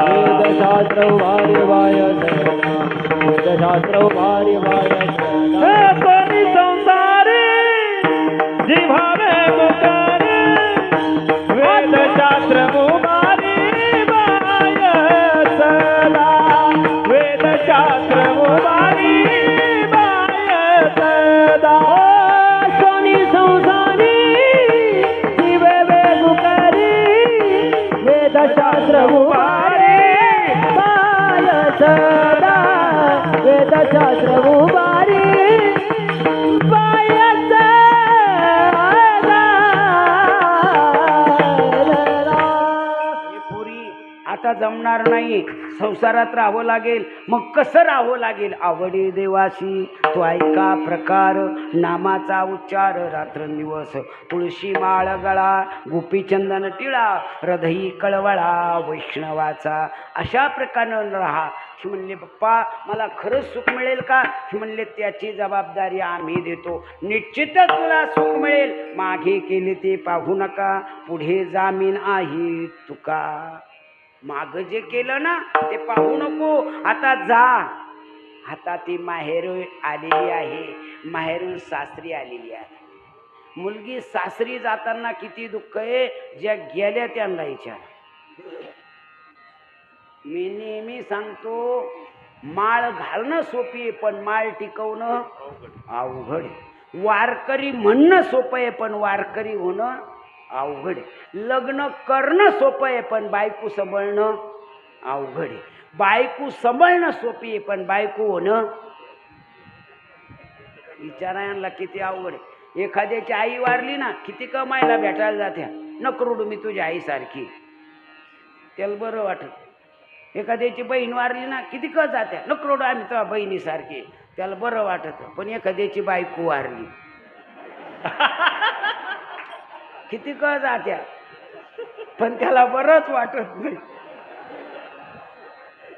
शास्त्र उभारे बाय सदा, शास्त्र उभारे बाय सदा,
हसोनी संसारे जेव्हावे गोकरी, वेद शास्त्र उभारे बाय सदा, वेद शास्त्र उभारे बाय सदा.
सोनी संसारी जीवे वेगुकरी, वेद शास्त्र उभारे बाय सदा, वेद शास्त्र
जमणार नाही, संसारात राहावं लागेल. मग कसं राहावं लागेल? आवडी देवाशी तो ऐका प्रकार, नामाचा उच्चार रात्रंदिवस, तुळशी माळ गळा, गोपीचंदन टिळा, हृदयी कळवळा वैष्णवाचा. अशा प्रकारे राहा. ही म्हणले पप्पा मला खरंच सुख मिळेल का? ही म्हणले त्याची जबाबदारी आम्ही देतो, निश्चितच तुला सुख मिळेल. मागे केले ते पाहू नका, पुढे जामीन आहे तुका. माग जे केलं ना ते पाहू नको, आता जा. आता ती माहेर आलेली आहे, माहेरून सासरी आलेली आहे. मुलगी सासरी जाताना किती दुःख आहे, ज्या गेल्या त्यांना विचार. मी नेहमी सांगतो, माळ घालणं सोपी आहे पण माळ टिकवणं अवघड आहे. वारकरी म्हणणं सोपं आहे पण वारकरी होणं अवघड आहे. लग्न करणं सोपं आहे पण बायको सांभाळणं अवघड आहे. बायको सांभाळणं सोपी आहे पण बायको होणं विचारायला किती अवघड आहे. एखाद्याची आई वारली ना, किती कमायला भेटायला जात्या, नकरोडू मी तुझ्या आईसारखी, त्याला बरं वाटत. एखाद्याची बहीण वारली ना, किती क जात्या, नकरोडू आम्ही तुझ्या बहिणीसारखी, त्याला बरं वाटत. पण एखाद्याची बायको वारली किती क जात्या, पण त्याला बरंच वाटत नाही.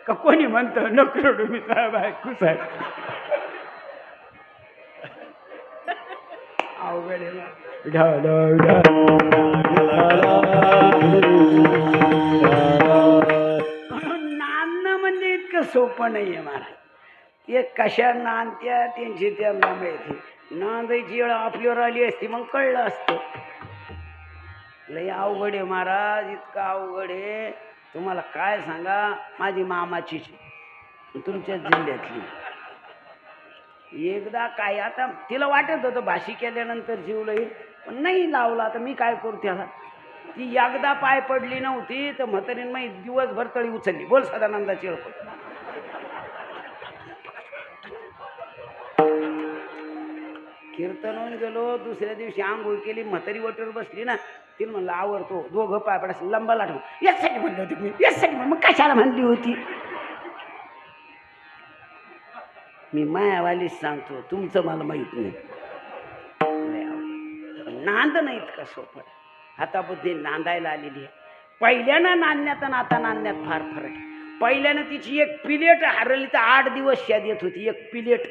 का कोणी म्हणतं नकरोडू मी तुझ्या बायकोसारखी. अवघड आहे ना. नांदणं म्हणजे इतकं सोपं नाही आहे महाराज. ते कशा नांदत्या त्यांची त्यांना माहिती. नांदायची वेळ आपल्यावर आली असती मग कळलं असतं. लय अवघड आहे महाराज, इतकं अवघड आहे तुम्हाला काय सांगा. माझी मामाची तुमच्या जिल्ह्यातली एकदा काय, आता तिला वाटत होतं भाशी केल्यानंतर जीव लईल, पण नाही लावला. आता मी काय करू त्याला. ती एकदा पाय पडली नव्हती तर म्हातारीन मग दिवसभर तळी उचलली. बोल सदानंदाची ओळख. कीर्तन होऊन गेलो, दुसऱ्या दिवशी आंघोळ केली, म्हातारी वटीवर बसली ना, तिला म्हणलं आवडतो, दोघं पाय पडा लंबा लाटून. यासाठी म्हणलं होती मी, यासाठी मग कशाला म्हणली होती. मी मायावालीच सांगतो, तुमचं मला माहित नाही. नांद नाही इतका सोपं. आता बुद्धी नांदायला आलेली आहे. पहिल्यानं नांदण्यात आणि आता नांदण्यात फार फरक आहे. पहिल्यानं तिची एक प्लेट हरवली तर 8 दिवस शाद येत होती. एक प्लेट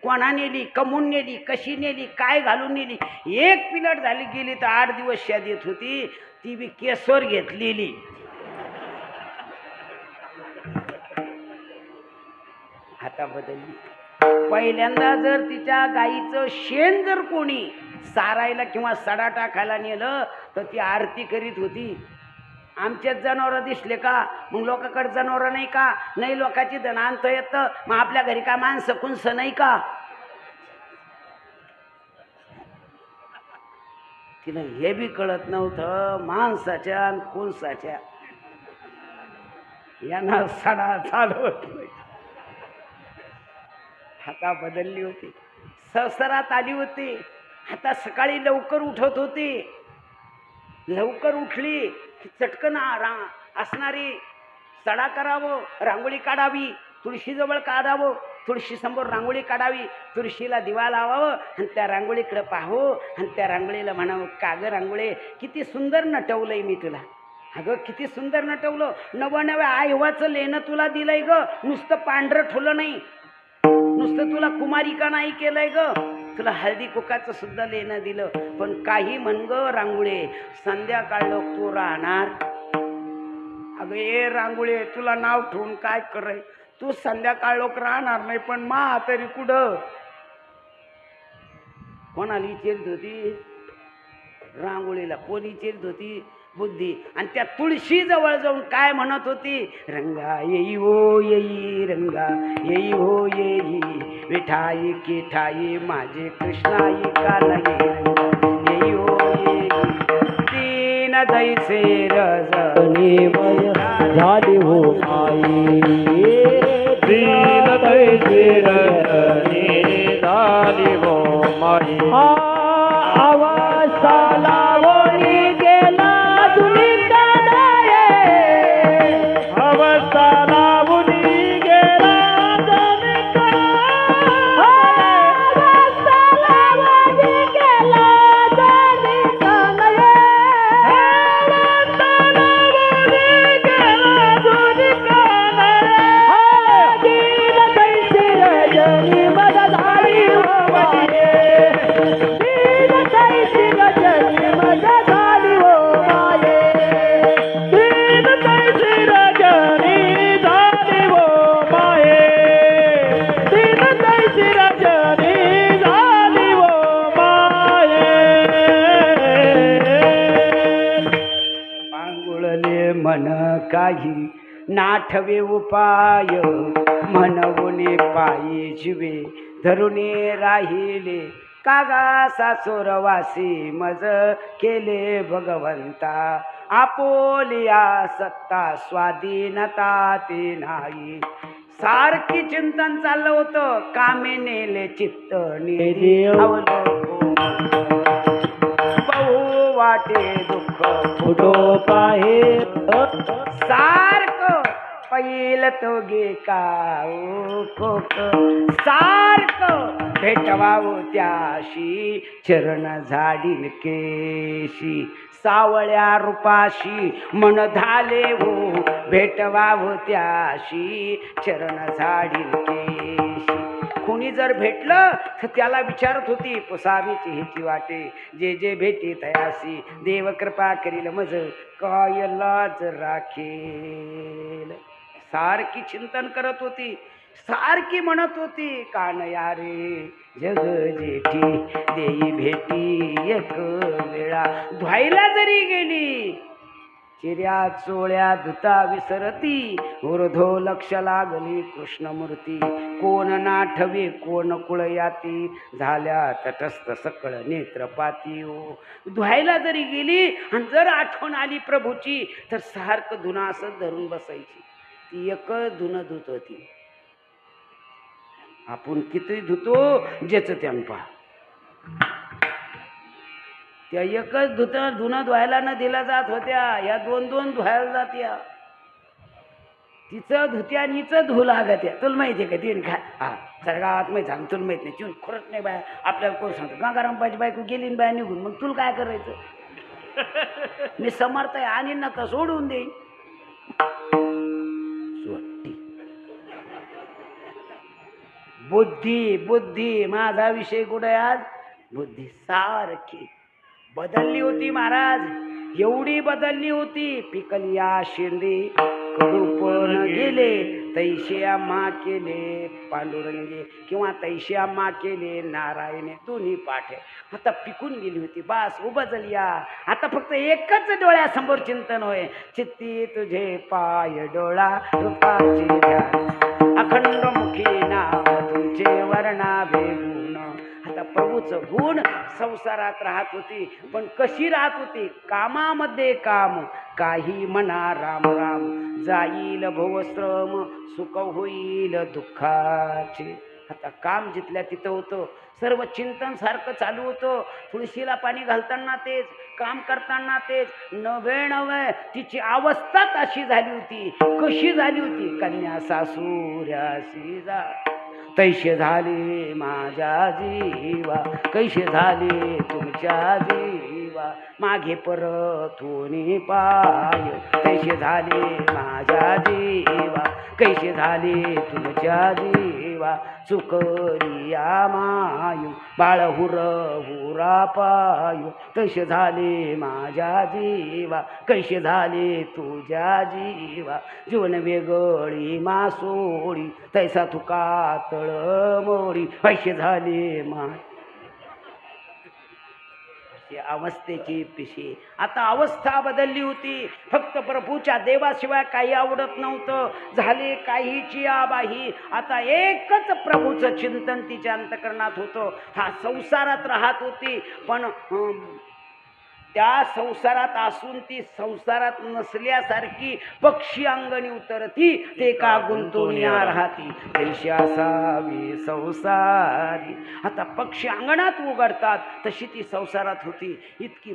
कोणा नेली, कमून नेली, कशी नेली, काय घालून नेली. एक प्लेट झाली गेली तर 8 दिवस शाद येत होती. ती बी केसर घेतलेली. आता बदलली. पहिल्यांदा जर तिच्या गाईचं शेण जर कोणी सारायला किंवा सडा टाकायला नेलं तर ती आरती करीत होती. आमच्याच जनावरं दिसले का, मग लोकांकडे जनावरं नाही का, नाही लोकांची धन आणता येतं, मग आपल्या घरी का माणसं कुणस नाही का. तिला हे बी कळत नव्हतं माणसाच्या आणि कुणसाच्या यांना सडा चालवत नाही. आता बदलली होती, संसारात आली होती. आता सकाळी लवकर उठत होती. लवकर उठली चटकन असणारी सडा करावं, रांगोळी काढावी, तुळशीजवळ काढावं, तुळशीसमोर रांगोळी काढावी, तुळशीला दिवा लावावं आणि त्या रांगोळीकडे पाहावं आणि त्या रांगोळीला म्हणावं, का गं रांगोळी किती सुंदर नटवलंय मी तुला. अगं किती सुंदर नटवलं, नवनव्या आईवाचं लेणं तुला दिलंय ग, नुसतं पांढरं ठुलं नाही, नुसतं तुला कुमारिका नाही केलंय ग, तुला हळदी कुकाचं सुद्धा लेणं दिलं. पण काही म्हण ग रांगोळे, संध्याकाळ लोक तू राहणार. अगं ए रांगोळे, तुला नाव ठेवून काय कराय, तू संध्याकाळ लोक राहणार नाही पण मा तरी कुठं. कोणाला विचारित होती? रांगोळीला. कोण विचारित होती? बुद्धी. आणि त्या तुळशी जवळ जाऊन काय म्हणत होती? रंगा येई हो येई, रंगा येई हो येई, विठाई किठाई माझे कृष्णाई का नाही, रंगा येई हो येई, दीन जैसे रजनी
झाली हो आई,
दीन तैसे रजनी झाली हो माई.
अवस्था लावणी गेला तुली काढाये,
काही नाठवे उपाय म्हणवणे पायी जीवे धरुणे राहिले कागा सासुरवासी मज केले भगवंता आपोलिया सत्ता स्वाधीनता ते नाही सारखी चिंतन चाललं होतं कामे नेले चित्त नेली अवलोकन बहु वाटे दुःख
फुटो पाहे
सारखं पहिल तो गे काऊ कोक सारखं भेटवावं त्याशी चरण झाडील केशी सावळ्या रूपाशी मन झाले हो भेटवावं त्याशी चरण झाडील केशी कुणी जर भेटलं तर त्याला विचारत होती पुसावीची हिची वाटे जे जे भेटी तयासी देव कृपा करील मज काय लाज राखेल सारखी चिंतन करत होती सारखी म्हणत होती कान यारे जग जेठी देई भेटी एक वेळा धुवायला जरी गेली चिऱ्या चोळ्या धुता विसरती ऊर्ध्व लक्ष लागली कृष्णमूर्ती कोण नाठवे कोण कुळयाती झाल्या तटस्थ सकळ नेत्रपाती ओ धुवायला जरी गेली आणि जर आठवण आली प्रभूची तर सारखं धुणं असं धरून बसायची ती एकच धुणं धुत होती आपण किती धुतो ज्याचं त्यान पहा त्या एकच धुणं धुवायला न दिला जात होत्या या दोन दोन धुवायला जात्या तिचं धुत्या आणि हिचं धुऊ लागत्या तुला माहिती आहे का तीन खा हा सरगावात माहिती सांग तुला माहित नाही चिऊन खरंच नाही बाया आपल्याला कोण सांगतो गंगारामबाईची बायको गेली बाया निघून मग तुला काय करायचं मी समर्थ आहे आणि नका सोडून देईन बुद्धी बुद्धी माझा विषय कुठे आज बुद्धी सारखी बदलली होती महाराज एवढी बदलली होती पिकलिया शिंदे कडूपण गेले तैशे आम्हा केले पांडुरंगे किंवा तैशे आम्हा केले नारायणे दोन्ही पाठे आता पिकून गेली होती बास उबजलिया आता फक्त एकच डोळ्यासमोर चिंतन होय चित्ती तुझे पाय डोळा रूपाचे ध्यान अखंड मुखी नाव तुमचे वर्णावे गुण आता प्रभूचं गुण संसारात राहत होती पण कशी राहत होती कामामध्ये काम काही म्हणा राम राम जाईल भवश्रम सुख होईल दुःखाचे आता काम जिथल्या तिथं होतं सर्व चिंतन सारखं चालू होतं तुळशीला पाणी घालताना तेच काम करताना तेच नवे तिची अवस्थाच अशी झाली होती कशी झाली होती कन्या सासूऱ्याशी जा तैसे झाले माझ्या जीवा कैसे झाले तुमच्या जीवा मागे परत होणे पाय कैसे झाले माझ्या जीवा कैसे झाले तुमच्या जीवा चुकलिया मायू बाळ हुरा पायू कैसे झाले माझ्या जीवा कैसे झाले तुझ्या जीवा जीवन वेगळी मासोळी तैसा तुका तळमोडी पैसे झाले मा अवस्थेची पिशी आता अवस्था बदलली होती फक्त प्रभूच्या देवाशिवाय काही आवडत नव्हतं झाले काहीची आबाही आता एकच प्रभूचं चिंतन तिच्या अंतकरणात होतं हा संसारात राहत होती पण त्या संसारात असून ती संसारात नसल्यासारखी पक्षी अंगणी उतरती ते का गुंतून या राहती तैशी असावी संसारी आता पक्षी अंगणात उघडतात तशी ती संसारात होती इतकी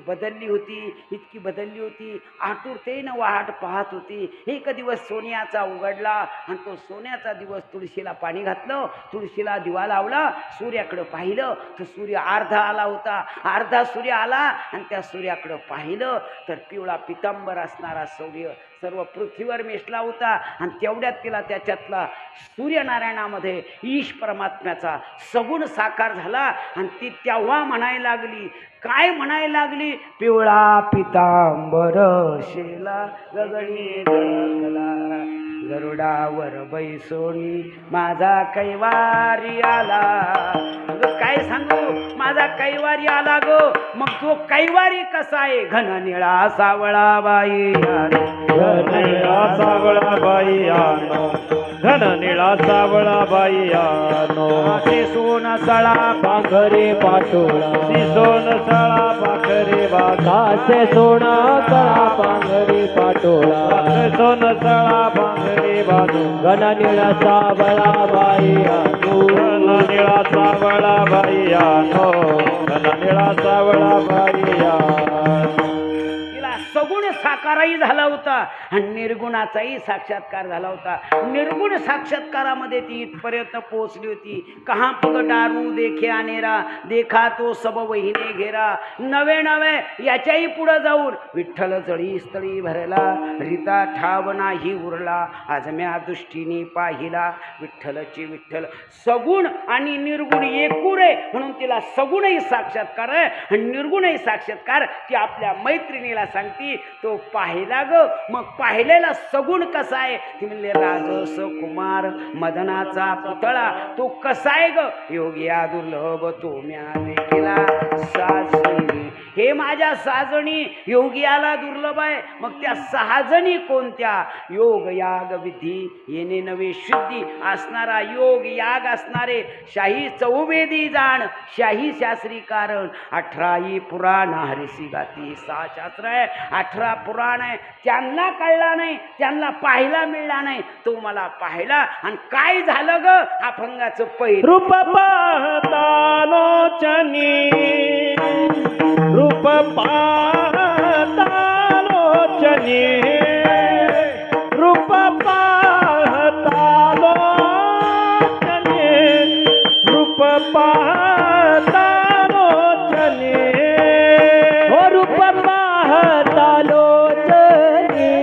बदलली होती आतुरतेनं वाट पाहत होती एक दिवस सोन्याचा उघडला आणि तो सोन्याचा दिवस तुळशीला पाणी घातलं तुळशीला दिवा लावला सूर्याकडं पाहिलं तर सूर्य अर्धा आला होता अर्धा सूर्य आला आणि त्या सूर्याकडं पाहिलं तर पिवळा पितांबर असणारा सूर्य सर्व पृथ्वीवर मिसला होता आणि तेवढ्यात तिला त्याच्यातला सूर्यनारायणामध्ये ईश परमात्म्याचा सगुण साकार झाला आणि ती तेव्हा म्हणायला लागली काय म्हणायला लागली पिवळा पितांबर शेला गगनी गगला गरुडावर बैसोनी माझा कैवारी आला काय सांगू माझा कैवारी आला गो मग तो कैवारी कसा आहे घन निळा सावळा बाई
घननिळा सावळा बाई आनो घननिळा सावळा बाई आनो
असे सोन सळा पांघरे पाटोळा
सोन सळा पाखरे बाजा
असे सोन सळा पांघरे पाटोळा
सोन सळा पाखरे बाजू
घन निळा सावळा बाई आनो
घननिळा सावळा बाई आनो घननिळा सावळा बाई आनो
तिला सगुण साकाराही झाला होता आणि निर्गुणाचाही साक्षात्कार झाला होता. निर्गुण साक्षात्कारामध्ये ती इथपर्यंत पोहोचली होती. कहाँ पग डारू देखे आनेरा देखा तो सब वहिने घेरा. नवे नवे याच्याही पुढं जाऊन विठ्ठल जळी स्थळी भरला रीता ठाव नाही उरला आज म्या दृष्टीने पाहिला विठ्ठलची विठ्ठल. सगुण आणि निर्गुण एकुरे म्हणून तिला सगुणही साक्षात्कार आहे आणि निर्गुणही साक्षात्कार ती आपल्या मैत्रिणीला सांगती. तो पाहिला ग मग पाहिलेला सगुण कसा आहे ती म्हणले राजस कुमार मदनाचा पुतळा तो कसा आहे ग योगिया दुर्लभ तो म्या देखिला साजणी. हे माझ्या साजणी योगियाला दुर्लभ आहे. मग त्या सहाजणी कोणत्या योग याग विधी येणे नवे शुद्धी असणारा योग याग असणारे शाही चौवेदी जाण शाही शास्त्री कारण 18 पुराण हरिसी गाती 6 शास्त्र आहे 18 पुराण आहे. त्यांना कळला नाही त्यांना पाहायला मिळला नाही तो मला पाहिला आणि काय झालं ग अभंगाचं पहिलं
रूप पाहता लोचनी रूप पाहता लोचनी रूप पाहता लोचनी रूप पाहता लोचनी
हो रूप पाहता लोचनी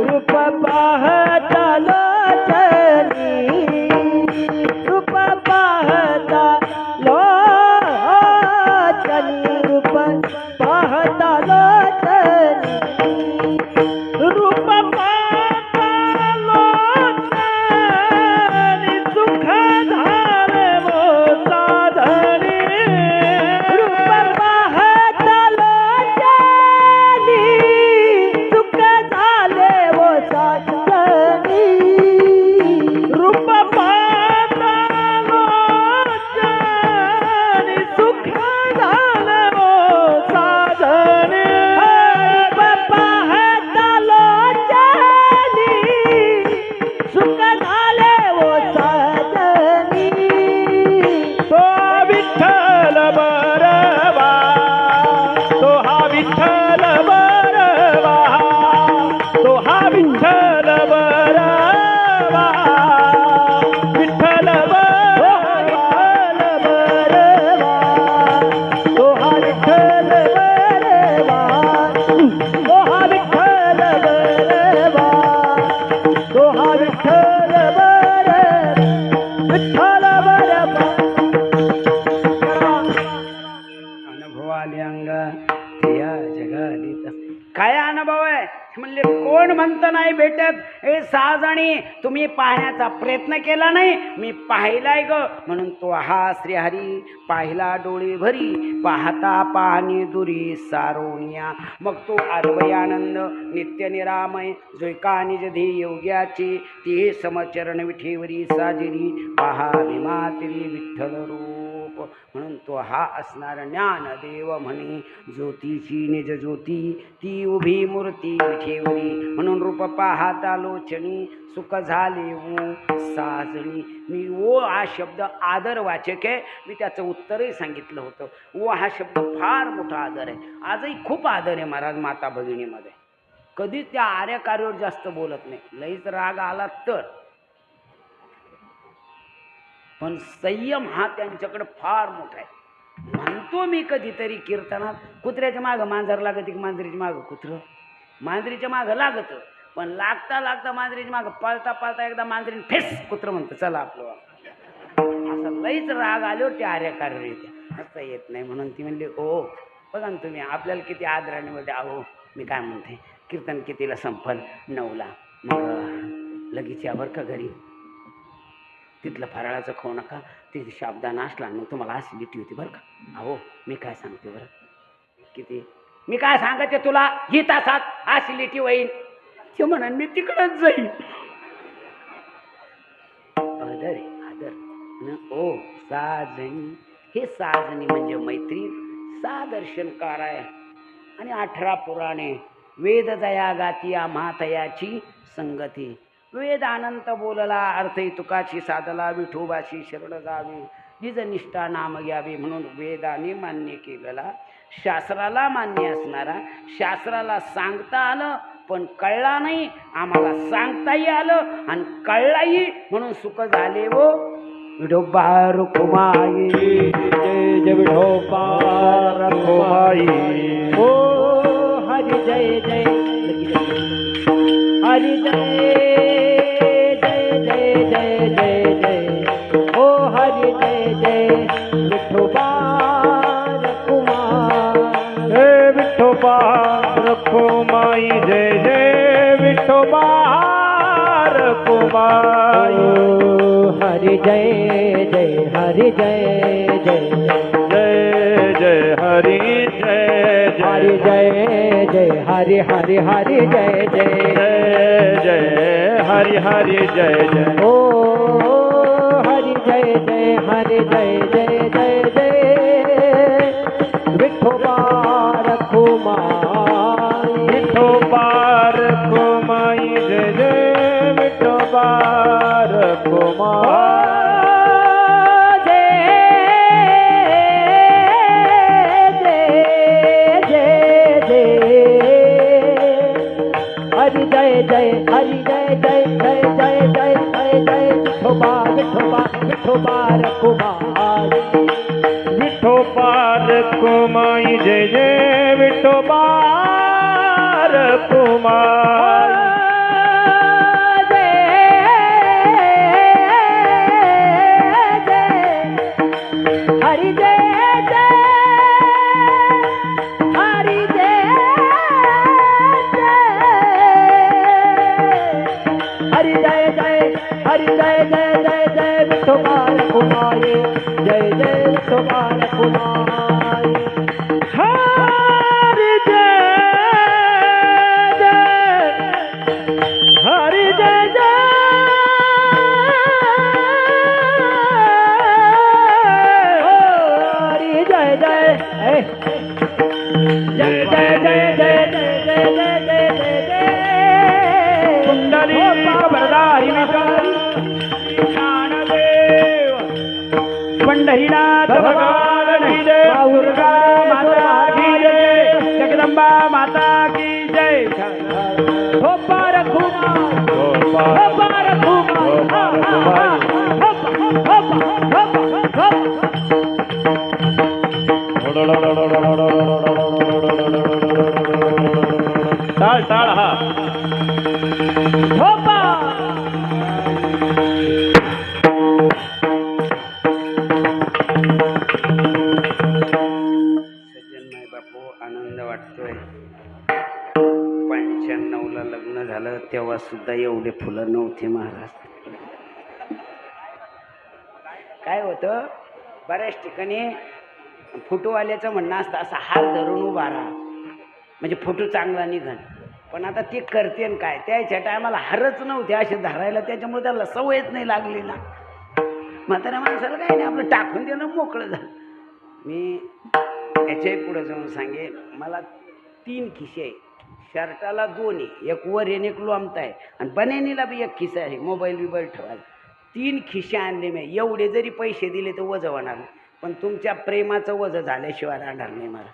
रूप पाहता लोचनी रूप पाहता लोचनी रूप पाहता लोचनी
रूप पाहता लोचनी सुख झाले वो साधनी
रूप पाहता लोचनी सुख झाले वो साजनी
रूप पाहता लोचनी सुख झाले वो साधनी
रूप पाहता लोचनी सुख झाले वो साजनी
तो विठ्ठल बरवा तो हा विठ्ठल बरवा तो हा विठ्ठल बरवा विठ्ठल बरवा
तो हा विठ्ठल बरवा तो हा विठ्ठल बरवा तो हा विठ्ठल बरवा विठ्ठल बरवा
अनुभव आले अंग या जगादित. काय अनुभव आहे म्हणले कोण म्हणतं नाही भेटत. हे 6 जणी तुम्ही पाहण्याचा प्रयत्न केला नाही मी पाहिलाय ग म्हणून तो हा श्रीहरी पाहिला डोळे भरी पाहता पाहणी दुरी सारोनिया. मग तो अद्वयानंद नित्य निरामय जोयका निजधी योग्याची ती समचरण विठेवरी साजिरी पहा भीमातिरी विठ्ठल रूप म्हणून तो हा असणार ज्ञानदेव म्हणे ज्योतीची निज ज्योती ती उभी मूर्ती विठेवरी म्हणून रूप पाहता लोचनी सुख झाले वो साजणी. मी ओ हा शब्द आदरवाचक आहे. मी त्याचं उत्तरही सांगितलं होतं. ओ हा शब्द फार मोठा आदर आहे. आजही खूप आदर आहे महाराज माता भगिनीमध्ये. कधीच त्या आर्य कार्यावर जास्त बोलत नाही. लईच राग आला तर पण संयम हा त्यांच्याकडे फार मोठा आहे. म्हणतो मी कधीतरी कीर्तनात कुत्र्याच्या मागं मांजर लागत की मांजरीच्या मागं कुत्रं मांजरीच्या मागं लागत पण लागता लागता मांजरीच्या मागं पळता पळता एकदा मांजरीने फेस कुत्रं म्हणतं चला आपलं असं लईच राग आल्यावर ते आर्यकार येत्या असं येत नाही. म्हणून ती म्हणली ओ बघा ना तुम्ही आपल्याला किती आदराने मध्ये आहो. मी काय म्हणते कीर्तन कितीला संपल 9ला मग लगेच या बरं का घरी तिथलं फराळाचं खाऊ नका तिथे शाब्दा नाशला मग तुम्हाला ॲसिडिटी होती बरं का. अहो मी काय सांगते बरं किती मी काय सांगायचे तुला ही तासात आसिलिटी होईल ते म्हणा मी तिकडच जाईल. आदर आहे, आदर ओ साजणी. हे साजणी म्हणजे मैत्री सादर्शनकार आहे. आणि 18 पुराणे वेद जया गाती म्हातयाची संगती. वेद अनंत बोलला अर्थही तुकाची साधला विठोबाशी शरण जावी जिज निष्ठा नाम घ्यावी म्हणून वेदाने मान्य केलेला शास्त्राला मान्य असणारा शास्त्राला सांगता आलं पण कळला नाही आम्हाला सांगताही आलं आणि कळलाही म्हणून सुख झाले वो विठोबा रुक्माई
जय जय विठोबा रखुमाई.
ओ हरि जय जय हरि जय जय जय जय जय जय ओ हरि जय जय विठोबा रखुमाई.
हे विठोबा रखुमाई जय जय विठोबा रखुमाई.
हरि जय जय हरि जय जय
जय जय हरि जय
हरि जय जय हरि हरि हरि जय जय
जय जय हरि हरि जय जय.
ओ हरि जय जय हरि जय जय जय जय विठोबा रखुमाई.
विठोबा रखुमाई जय जय विठोबा रखुमाई.
हरि जय जय हरि जय जय जय जय जय जय जय विठोबा विठोबा विठोबा रखुमाई.
विठोबा रखुमाई जय जय विठोबा रखुमाई.
हरि जय जय हरि जय हरि जय जय हरि जय जय जय जय विठोबा रखुमाई. जय जय विठोबा रखुमाई.
हरि जय जय हरि जय जय
हरि जय जय जय जय जय जय जय जय जय जय जय जय
कुंडली खबरदारी ज्ञानदेव पंढरीनाथ भगवान की जय. दुर्गा माता की जय. जगदंबा माता की जय.
विठोबा रखुमाई.
गोपाल
विठोबा रखुमाई.
टाळ टाळ हा.
विठोबा
सज्जनमाय बापू आनंद वाटतोय. 95ला लग्न झालं तेव्हा सुद्धा एवढे फुलं नव्हते महाराज. काय होतं बऱ्याच ठिकाणी फोटोवाल्याचं म्हणणं असतं असा हार धरून उभा राहा म्हणजे फोटो चांगला निघन. पण आता ते करते काय त्याच्या टायमाला हारच नव्हते असे धरायला त्याच्यामुळे त्याला सवयच नाही लागली ना. म्हाताऱ्या माणसाला काही नाही आपलं टाकून देणं मोकळं झालं. मी याच्याही पुढे जाऊन सांगेन मला 3 खिसे आहे. शर्टाला 2 आहे. एक वर आहे एक लोंबता आहे आणि बन्यानीला बी 1 खिसा आहे. मोबाईल बिबाईल ठेवायला 3 खिसे आणले मी. एवढे जरी पैसे दिले तर वजं होणार नाही पण तुमच्या प्रेमाचं वजं झाल्याशिवाय राहणार नाही. मला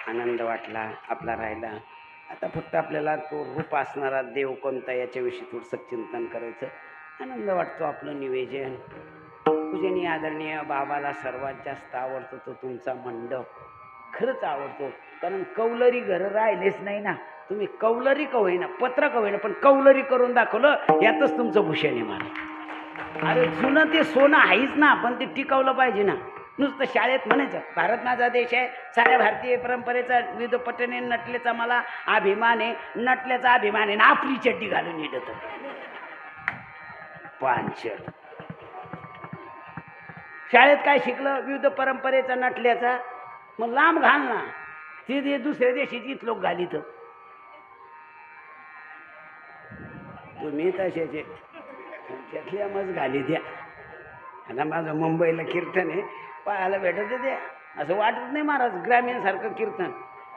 आनंद वाटला आपला राहिला. आता फक्त आपल्याला तो रूप असणारा देव कोणता याच्याविषयी थोडंसं चिंतन करायचं. आनंद वाटतो. आपलं निवेदन पूजनीय आदरणीय बाबाला सर्वात जास्त आवडतो तो तुमचा मंडप. खरंच आवडतो कारण कौलरी घरं राहिलेच नाही ना. तुम्ही कौलरी का होईना पत्र का होईना पण कौलरी करून दाखवलं यातच तुमचं भूषण आहे. मला अरे जुनं ते सोनं आहेच ना पण ते टिकवलं पाहिजे ना. नुसतं शाळेत म्हणायचं भारत माझा देश आहे साऱ्या भारतीय परंपरेचा विविध पटने नटल्याचा मला अभिमान आहे. नटल्याचा अभिमान आहे ना आपली चड्डी घालून येत पांचट. शाळेत काय शिकलं विविध परंपरेचा नटल्याचा मग लांब घाल ना. ते दुसऱ्या देशीचीच लोक घालीत. तुम्ही तशाचे त्यातल्या मग घाली द्या. आता माझं मुंबईला कीर्तन आहे, पाहायला भेटत ते असं वाटत नाही महाराज ग्रामीणसारखं कीर्तन.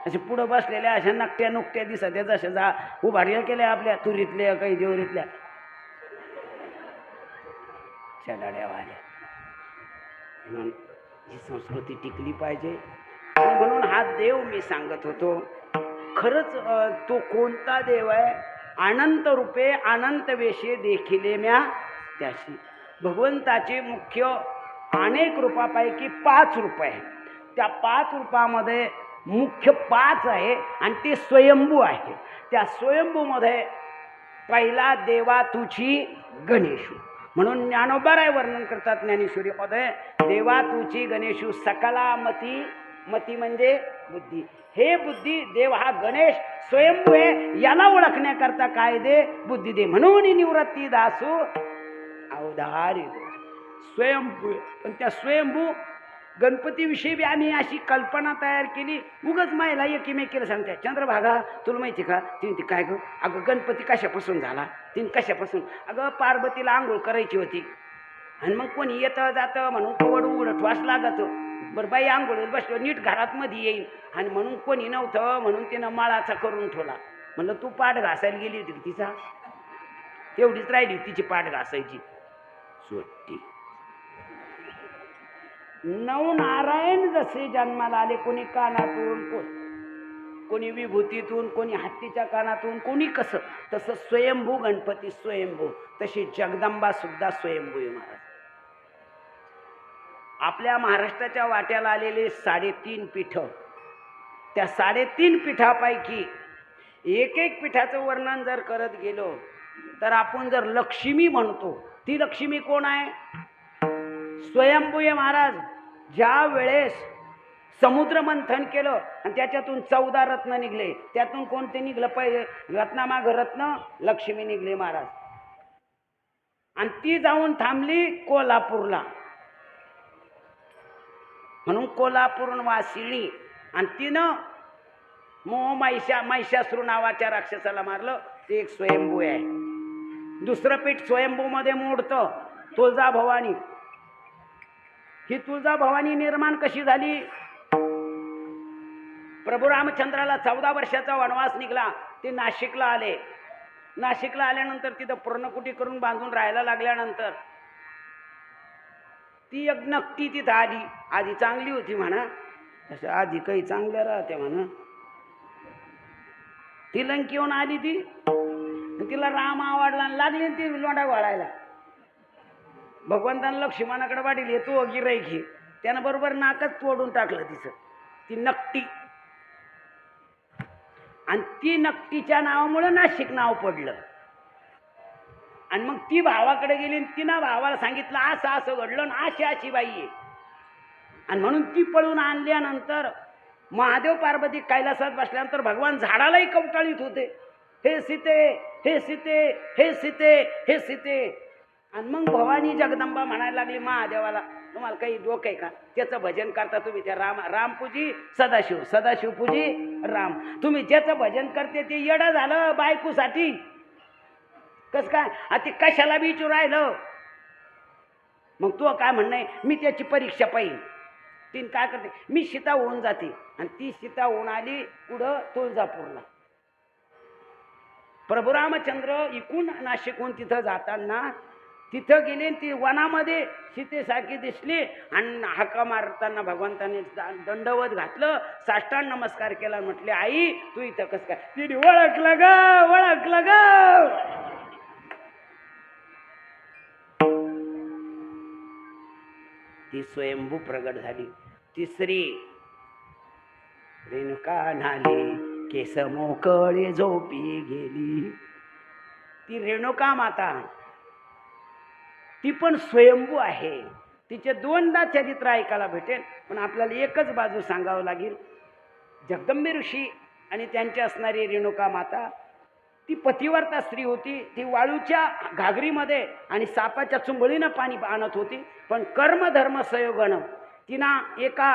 असे पुढं बसलेल्या अशा नकट्या नुकट्या दिसत त्या जशा जा उभारल्या केल्या आपल्या तुरीतल्या काही देवरीतल्या शेडाड्यावाल्या. म्हणून ही संस्कृती टिकली पाहिजे. आणि म्हणून हा देव मी सांगत होतो खरंच तो कोणता देव आहे. अनंत रूपे अनंत वेशे देखिले म्या त्याशी. भगवंताचे मुख्य अनेक रूपापैकी 5 रूप आहे. त्या 5 रूपामध्ये मुख्य 5 आहे आणि ते स्वयंभू आहे. त्या स्वयंभूमध्ये पहिला देवा तुझी गणेशू म्हणून ज्ञानोबाराय वर्णन करतात ज्ञानेश्वरीमध्ये. देवा तुझी गणेशू सकला मती. मती म्हणजे बुद्धी. हे बुद्धी देव हा गणेश स्वयंभू आहे. याला ओळखण्याकरता काय दे बुद्धी दे. म्हणून निवृत्ती दासू अवधारी स्वयंभू. पण त्या स्वयंभू गणपतीविषयी बी आम्ही अशी कल्पना तयार केली. उगाच मायला एकीमेकीला सांगते चंद्रभागा तुला माहिती का तिने ती काय गं अगं गणपती कशापासून झाला. तिने कशापासून अगं पार्वतीला आंघोळ करायची होती आणि मग कोणी येतं जातं म्हणून कवड उघडं ठवास लागत. बरं बाई आंघोळीला बसलो नीट घरात मध्ये येईल आणि म्हणून कोणी नव्हतं म्हणून तिनं माळाचा करून ठेवला. म्हणलं तू पाठ घासायला गेली होती तिचा तेवढीच राहिली तिची पाठ घासायची सुट्टी. नवनारायण जसे जन्माला आले कोणी कानातून कोणी विभूतीतून कोणी हत्तीच्या कानातून कोणी कसं तसं स्वयंभू गणपती स्वयंभू. तशी जगदंबा सुद्धा स्वयंभू आहे महाराज. आपल्या महाराष्ट्राच्या वाट्याला आलेले 3.5 पीठ. त्या 3.5 पीठापैकी एक पीठाचं वर्णन जर करत गेलो तर आपण जर लक्ष्मी म्हणतो ती लक्ष्मी कोण आहे. स्वयंभू आहे महाराज. ज्या वेळेस समुद्र मंथन केलं आणि त्याच्यातून 14 रत्न निघले त्यातून कोणते निघलं पहिले रत्नामाग रत्न लक्ष्मी निघले महाराज. आणि ती जाऊन थांबली कोल्हापूरला म्हणून कोल्हापूर वासिनी. आणि तिनं महिषासुर नावाच्या राक्षसाला मारलं. ते एक स्वयंभू आहे. दुसरं पीठ स्वयंभूमध्ये मोडतं तुळजाभवानी. ही तुळजाभवानी निर्माण कशी झाली. प्रभू रामचंद्राला 14 वर्षाचा वनवास निघाला. ते नाशिकला आले. नाशिकला आल्यानंतर तिथं पर्णकुटी करून बांधून राहायला लागल्यानंतर ती एक नक्की तिथं आली. आधी चांगली होती म्हणा तसं आधी काही चांगल्या राहते म्हणा. ती लंकेहून आली ती तिला राम आवडला लागली ती लोंढा वाळायला. भगवंतानं लक्ष्मणाकडे वाढली तो गिराईकी त्यानं बरोबर नाकच तोडून टाकलं तिचं. ती नकटी आणि ती नकटीच्या नावामुळे नाशिक नाव पडलं. आणि मग ती भावाकडे गेली आणि तिनं भावाला सांगितलं असं असं घडलं ना अशी बाई आहे. आणि म्हणून ती पळून आणल्यानंतर महादेव पार्वती कैलासात बसल्यानंतर भगवान झाडालाही कवटाळीत होते. हे सीते हे सीते हे सीते हे सीते. आणि मग भवानी जगदंबा म्हणायला लागली महादेवाला तुम्हाला काही डोकं आहे का. त्याचं भजन करता तुम्ही त्या राम पूजी सदाशिव सदाशिव पूजी राम. तुम्ही ज्याचं भजन करते ते येडं झालं बायकोसाठी. कस काय ते कशाला विचारू राहिलं. मग तू काय म्हणणं मी त्याची परीक्षा पाहिजे. तीन काय करते मी सीता होऊन जाते आणि ती सीता होऊन आली पुढं तुळजापूरला. प्रभू रामचंद्र इकून नाशिकहून तिथं जाताना तिथं गेले. ती वनामध्ये सीतेसारखी दिसली आणि हाका मारताना भगवंताने दंडवत घातलं साष्टांग नमस्कार केला. म्हटले आई तू इथं कसं काय. तिने ओळखलं ग. ती स्वयंभू प्रगट झाली. तिसरी रेणुका नाली केस मोकळे झोपी गेली. ती रेणुका माता ती पण स्वयंभू आहे. तिचे 2दा चरित्र ऐकायला भेटेल पण आपल्याला एकच बाजू सांगावं लागेल. जगदंबे ऋषी आणि त्यांची असणारी रेणुका माता ती पतिव्रता स्त्री होती. ती वाळूच्या घागरीमध्ये आणि सापाच्या चुंबळीनं पाणी आणत होती. पण कर्मधर्म संयोगानं तिनं एका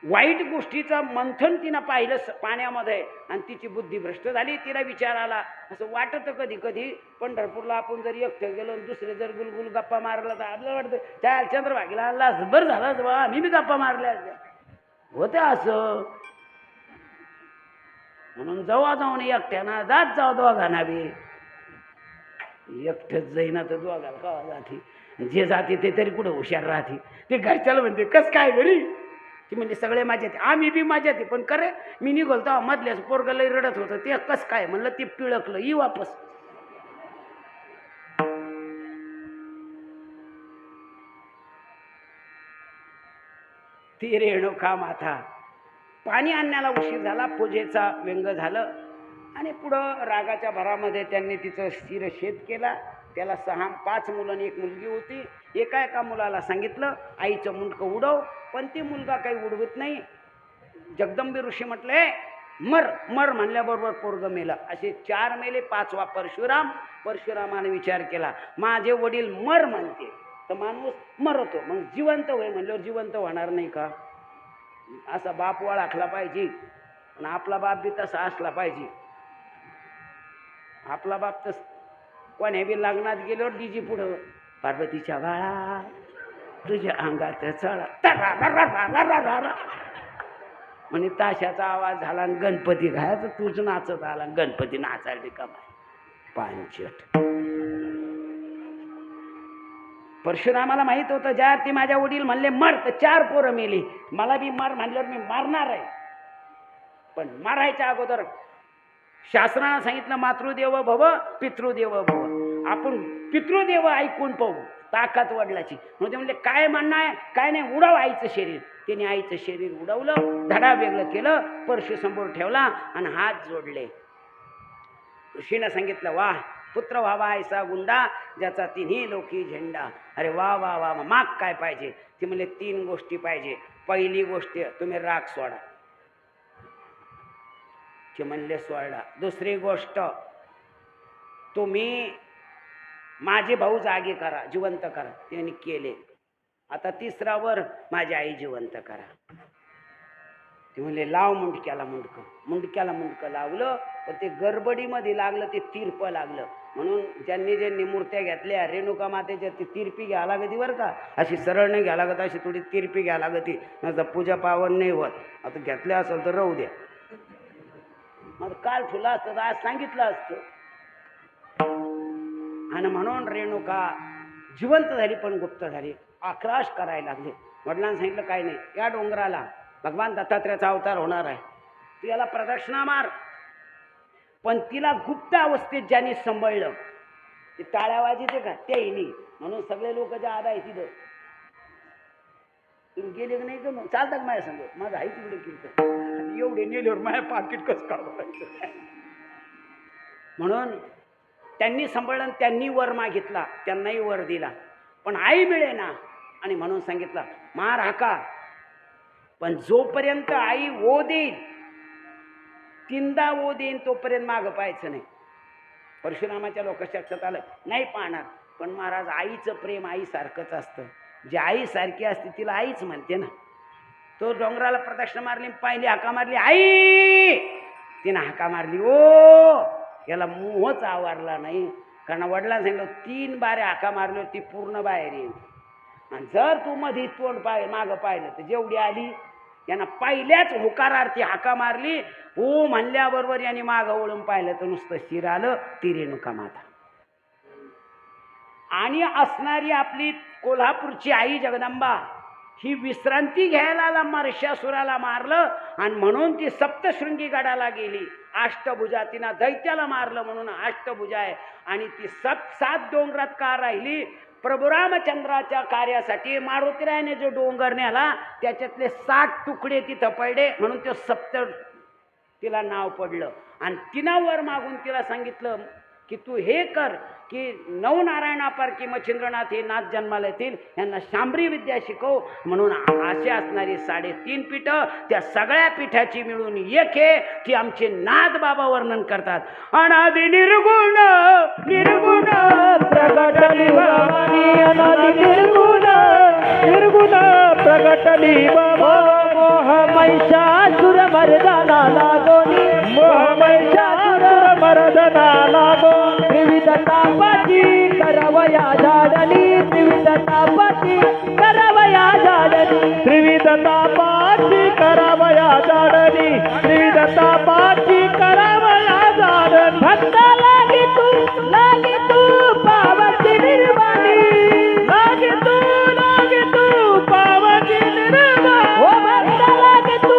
वाईट गोष्टीचं मंथन तिनं पाहिलं पाण्यामध्ये आणि तिची बुद्धी भ्रष्ट झाली. तिला विचार आला, असं वाटतं कधी कधी पंढरपूरला आपण जर एकटं गेलो आणि दुसरे जर गुलगुल गप्पा मारला तर आपल्याला वाटतं त्या चंद्रभागेला आणला बरं झालं बा, आम्ही बी गप्पा मारल्या होत्या असं. म्हणून जवळ जाऊन एकट्यानं जात जाऊ दोघांना बी. एकटंच जाईना तर दोघाला कवा जाते, जे जाते ते तरी कुठं हुशार राहते. ते घरच्याला म्हणते कस काय घरी, ती म्हणजे सगळे माझ्यात, आम्ही बी माझ्यात पण करे मी निघालतो मधल्याच पोरगं लई रडत होतं ते कस काय म्हणलं ते पिळकलं ई वापस. ती रेणुका माता. पाणी आणण्याला उशीर झाला, पूजेचा व्यंग झालं आणि पुढं रागाच्या भरामध्ये त्यांनी तिचं शिरच्छेद केला. त्याला 5 मुलं आणि 1 मुलगी होती. एका मुलाला सांगितलं आईचं मुंडकं उडव, पण ती मुलगा काही उडवत नाही. जगदंबी ऋषी म्हटले मर मर म्हणल्याबरोबर पोरग मेलं. असे 4 मेले. 5वा परशुराम. परशुरामाने विचार केला माझे वडील मर म्हणते तर माणूस मरतो, मग जिवंत होय म्हणल्यावर जिवंत होणार नाही का. असा बाप ओळखला पाहिजे आणि आपला बाप बी तसा असला पाहिजे. आपला बाप तस कोण्या बी लग्नात गेल्यावर डीजी पुढं पार्वतीच्या बाळा तुझ्या अंगात चढा म्हणे ताशाचा आवाज झाला आणि गणपती घायचं तुझ नाचत आला. गणपती नाचायला का पांचट. परशुरामाला माहित होतं ज्या ती माझ्या वडील म्हणले मर तर 4 पोरं मेली, मला बी मर म्हणल्यावर मी मारणार आहे. पण मारायच्या अगोदर शास्त्रानं सांगितलं मातृदेव भव पितृदेव भव. आपण पितृदेव ऐकून पाहू ताकद वडिलाची. म्हणजे म्हणले काय म्हणणं आहे, काय नाही उडव आईचं शरीर. त्याने आईचं शरीर उडवलं, धडा वेगळं केलं, परशु समोर ठेवला आणि हात जोडले. ऋषीनं सांगितलं वाह पुत्र व्हावा ऐसा गुंडा ज्याचा 3ही लोकी झेंडा. अरे वा वा वा माग काय पाहिजे. ती म्हणले 3 गोष्टी पाहिजे. पहिली गोष्ट तुम्ही राग सोडा. ते म्हणले सोडला. दुसरी गोष्ट तुम्ही माझे भाऊ जागे करा, जिवंत करा. त्यांनी केले. आता 3रा माझी आई जिवंत करा. ते म्हणले लाव मुंडक्याला मुंडकं. मुंडक्याला मुंडकं लावलं पण ते गडबडीमध्ये लागलं, ते तिरप लागलं. म्हणून ज्यांनी मूर्त्या घेतल्या रेणुका मातेच्या ती तिरपी घ्या लागती बरं का. अशी सरळ नाही घ्या लागत, अशी थोडी तिरपी घ्या लागती. नंतर पूजा पावन नाही होत. आता घेतल्या असेल तर राहू द्या. मग काल फुलं असतं आज सांगितलं असतं. आणि म्हणून रेणुका जिवंत झाली पण गुप्त झाली. आक्रोश करायला लागले. वडिलांनी सांगितलं काय नाही, या डोंगराला भगवान दत्तात्रेयाचा अवतार होणार आहे, तू याला प्रदक्षिणा मार. पण तिला गुप्त अवस्थेत ज्यांनी सांभाळलं ते टाळ्या वाजते का तेही नाही. म्हणून सगळे लोक ज्या आदा आहे तिथं तुम्ही गेले की नाही का मग चालतात माझ्या सांगत माझं आहे तिकडे कीर्तन. एवढे नेल्यावर माझ्या पाकिट कसं काढायचं. म्हणून त्यांनी सांभाळलं, त्यांनी वर मागितला, त्यांनाही वर दिला. पण आई मिळे ना आणि म्हणून सांगितलं मार हाका. पण जोपर्यंत आई ओ देईल 3दा ओ देईन तोपर्यंत मागं पाहायचं नाही. परशुरामाच्या लोक लक्षात आलं नाही पाहणार. पण महाराज आईचं प्रेम आईसारखंच असतं. जी आईसारखी असते तिला आईच म्हणते ना. तो डोंगराला प्रदक्षिणा मारली, पाहिली हाका मारली आई, तिनं हाका मारली ओ. याला मोहच आवारला नाही. कारण वडिलांना सांगितलं 3 बाऱ्या हाका मारली ती पूर्ण बाहेर येईल. आणि जर तू मध्ये तोंड मागं पाहिलं तर जेवढी आली यांना पहिल्याच होकारार्थी हाका मारली हो म्हणल्याबरोबर यांनी मागं वळून पाहिलं तर नुसतं शिर आलं. ती रेणुका माता. आणि असणारी आपली कोल्हापूरची आई जगदंबा ही विश्रांती घ्यायला महिषासुराला मारलं आणि म्हणून ती सप्तशृंगी गडाला गेली. अष्टभुजा तिनं दैत्याला मारलं म्हणून अष्टभुजा आहे. आणि ती 7 डोंगरात का राहिली. प्रभू रामचंद्राच्या कार्यासाठी मारुतीरायाने जो डोंगर नेला त्याच्यातले 7 तुकडे तिथं पडले म्हणून ते सप्त तिला नाव पडलं. आणि तिनं वर मागून तिला सांगितलं की तू हे कर की नवनारायणापारखी मच्छिंद्रनाथ हे नाथ जन्माला येतील, यांना शांभरी विद्या शिकव. म्हणून असे असणारी 3.5 पीठं त्या सगळ्या पीठाची मिळून एक आहे ती आमचे नाथ बाबा वर्णन करतात. अनादि निर्गुण निर्गुण
प्रगटली भवानी अनादि निर्गुण निर्गुण प्रगटली बाबा.
मोह महिषासुर मर्दना लागोनी
महिषासुर मर्दना लागो
त्रिविध तापाची करवया झाडली त्रिविध तापाची करवया झाडली
त्रिविध तापाची करावया जाडली त्रिविध तापाची करावया जाडली
भक्त लागी तू पावती निर्वाणी
लागे तू पावती निर्वाणी
ओ भक्त लागी तू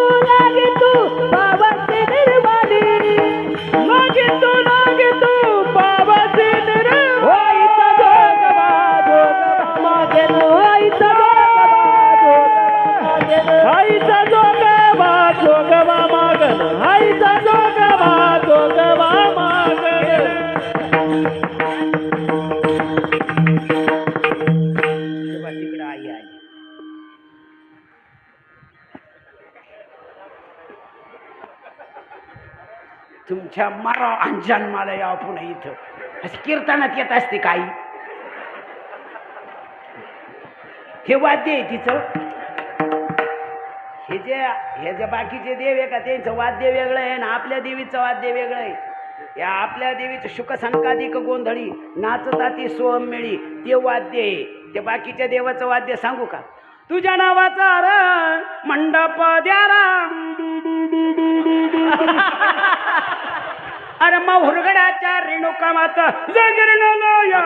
पावती निर्वाणी
लागे तू पावती निर्वाणी
ओईचा जोगवा मागेलो ओईचा
आईचा जोगवा जोगवा मागन आईचा जोगवा मागन
तिकडे आई आली तुमच्या मारा अंजान मला या पुन्हा इथं अशी कीर्तनात येत असते काही हे वाद्य आहे तिचं हे जे बाकीचे देव आहे का त्यांचं वाद्य वेगळं आहे ना आपल्या देवीचं वाद्य वेगळं आहे या आपल्या देवीचं शुकसंकादिक गोंधळी नाचताती सोहम मिळी ते वाद्य आहे ते बाकीच्या देवाचं वाद्य सांगू का तुझ्या नावाचा र मंडप द्यारा अरे मग हुरगडाच्या रेणुका माता जागरणाला या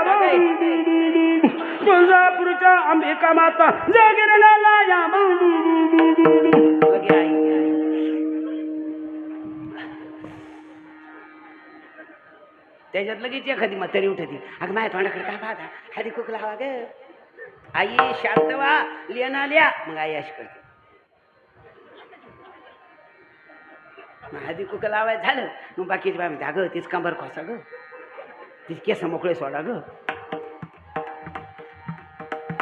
तुळजापूरच्या अंबिका माता जागरणाला या त्याच्यात लगेच एखादी म्हातारी उठती अगं माझ्या तोंडाकडे काय पाहता हरी कुक लावा ग आई शांत व्हा लिया लिया मग आई अशी करते हळदी कुक लावायचं झालं मग बाकीची बाय म्हणते अगं तीच कंबर खोसा ग तीच केस मोकळे सोडा ग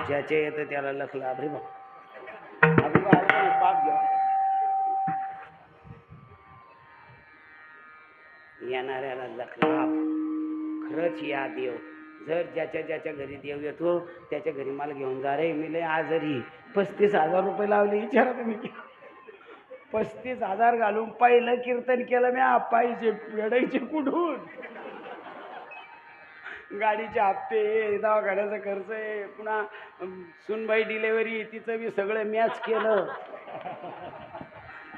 ज्याचे येतं त्याला लख लाभ रे पाप घ्या येणाऱ्याला लख लाभ खरंच या देव जर ज्याच्या घरी देव येतो त्याच्या घरी मला घेऊन जा रे मी लय आजारी 35,000 रुपये लावले विचारा तुम्ही 35,000 घालून पहिलं कीर्तन केलं मी पायचे फेडायचे कुठून गाडीचे हप्ते दवाखान्याचा खर्च आहे पुन्हा सुनबाई डिलेवरी तिचं बी सगळं मॅच केलं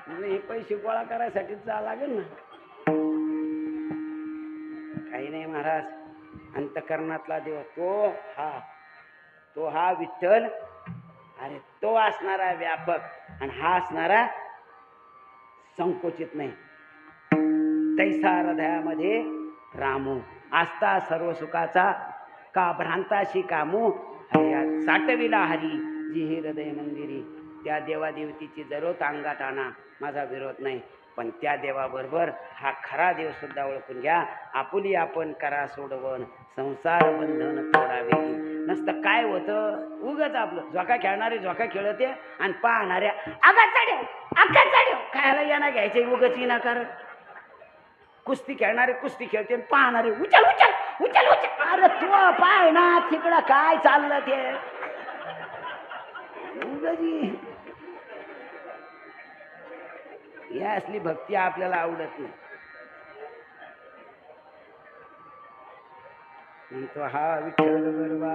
हे पैसे गोळा करायसाठीच जा लागेल ना काही नाही महाराज अंतकरणातला देव तो हा विठ्ठल अरे तो असणारा व्यापक आणि हा असणारा संकोचित नाही तैसा हृदयामध्ये रामू आस्था सर्व सुखाचा का भ्रांताशी कामू हरिया साठविला हरी जी हे हृदय मंदिरी त्या देवादेवतीची जरूर अंगात आणा माझा विरोध नाही पण त्या देवाबरोबर हा खरा देव सुद्धा ओळखून घ्या आपुली आपण करा सोडवण संसार बंधन तोडावे नसतं काय होतं उगाच आपलं झोका खेळणारे झोका खेळते आणि पाहणाऱ्या आगा चढ्यो खायला यांना घ्यायचे उगाच विनाकारण कुस्ती खेळणारे कुस्ती खेळते आणि पाहणारे उचल उचल उचल उचल अरे तू पाय ना तिकडं काय चाललं ते उगाची या असली भक्ती आपल्याला आवडत नाही तो हा विठ्ठल बरोबा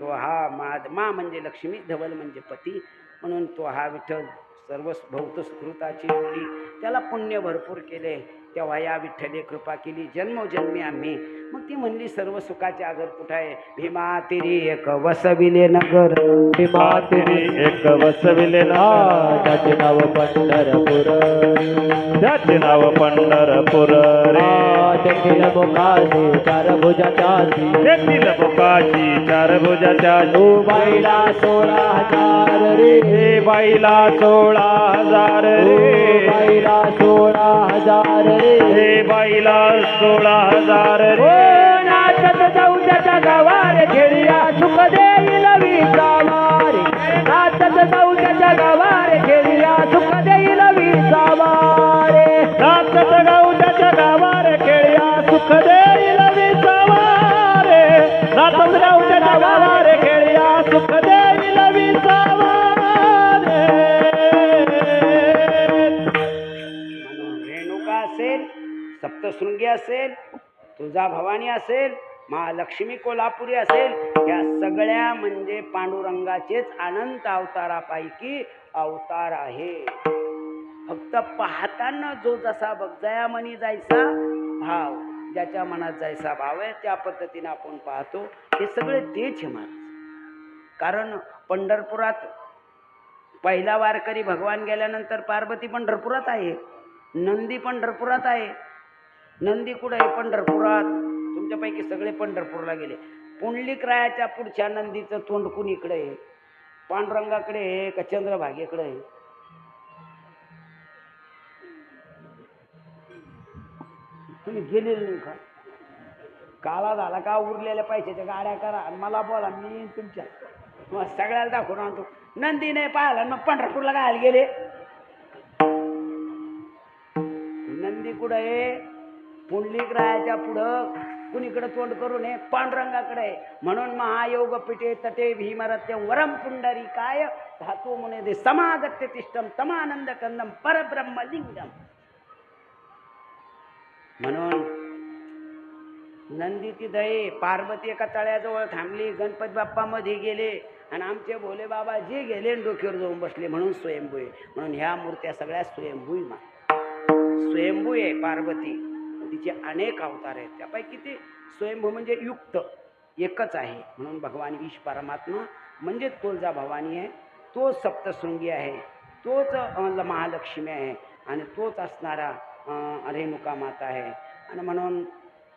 तो हा मा म्हणजे लक्ष्मी धवल म्हणजे पती म्हणून तो हा विठ्ठल सर्व भौत सुकृताची जोडी त्याला पुण्य भरपूर केले तेव्हा या विठ्ठले कृपा केली जन्मोजन्मी आम्ही मग ती म्हणली सर्व सुखाचे आगर कुठं आहे भीमा तिरी एक वसविले नगर
भीमा तिरी एक वसविले
त्याचे नाव पंढरपूर
त्याचे नाव पंढरपूर रे
देखील मुखाशी चार भुजाची
देखील मुखाशी चार भुजाच्या
बाईला 16,000 रे
बाईला 16,000 रे
बाईला 16,000
रे बाईला 16,000 रे
नाचत जाऊ त्याच्या गावारे खेळिया सुख देईल विसावारे नाचत जाऊ त्याच्या गावारे खेळिया सुख देईल विसावारे
नाचत गाऊ त्याच्या गावारे खेळिया सुख देईल विसावारे नाचत गाऊ त्याच्या गावारे खेळिया सुख देईल विसावारे
सप्तशृंगी असेल, तुळजा भवानी असेल, महालक्ष्मी कोल्हापुरी असेल, या सगळ्या म्हणजे पांडुरंगाचेच अनंत अवतारापैकी अवतार आहे. फक्त पाहताना जो जसा बघजयामनी जायचा भाव, ज्याच्या मनात जायचा भाव आहे त्या पद्धतीने आपण पाहतो. हे सगळे तेच आहे महाराज. कारण पंढरपुरात पहिला वारकरी भगवान गेल्यानंतर पार्वती पंढरपुरात आहे, नंदी पंढरपुरात आहे. नंदी कुठं आहे? पंढरपुरात. तुमच्यापैकी सगळे पंढरपूरला गेले. पुंडलिकरायाच्या पुढच्या नंदीचं तोंड कुणीकडे आहे? पांडुरंगाकडे आहे का चंद्रभागेकडे आहे? तुम्ही गेलेले नाही का? काला झाला का उरलेल्या पैशाच्या गाड्या करा आणि मला बोला, मी येईन तुमच्या, मग सगळ्याला दाखवून आणतो. नंदी नाही पाहिला मग पंढरपूरला गायला गेले. नंदी कुठं आहे? पुंडलिकरायाच्या पुढं कुणीकडे तोंड करू नये? पांडुरंगाकडे आहे. म्हणून महायोग पिटे तटे भीमरत्य वरम पुंडरी काय धातू मुने दे समागत्य तिष्ठम तमानंद कंदम परब्रह्मलिंगम. म्हणून नंदी ती दये पार्वती एका तळ्याजवळ थांबली, गणपती बाप्पा मध्ये गेले आणि आमचे भोले बाबा जे गेले डोक्यावर जाऊन बसले, म्हणून स्वयंभू आहे. म्हणून ह्या मूर्त्या सगळ्या स्वयंभू स्वयंभू आहे. पार्वती तिचे अनेक अवतार आहेत, त्यापैकी ते स्वयंभू म्हणजे युक्त एकच आहे. म्हणून भगवान ईश परमात्मा म्हणजे तुळजा भवानी आहे, तोच सप्तशृंगी आहे, तोच महालक्ष्मी आहे आणि तोच असणारा रेणुका माता आहे. आणि म्हणून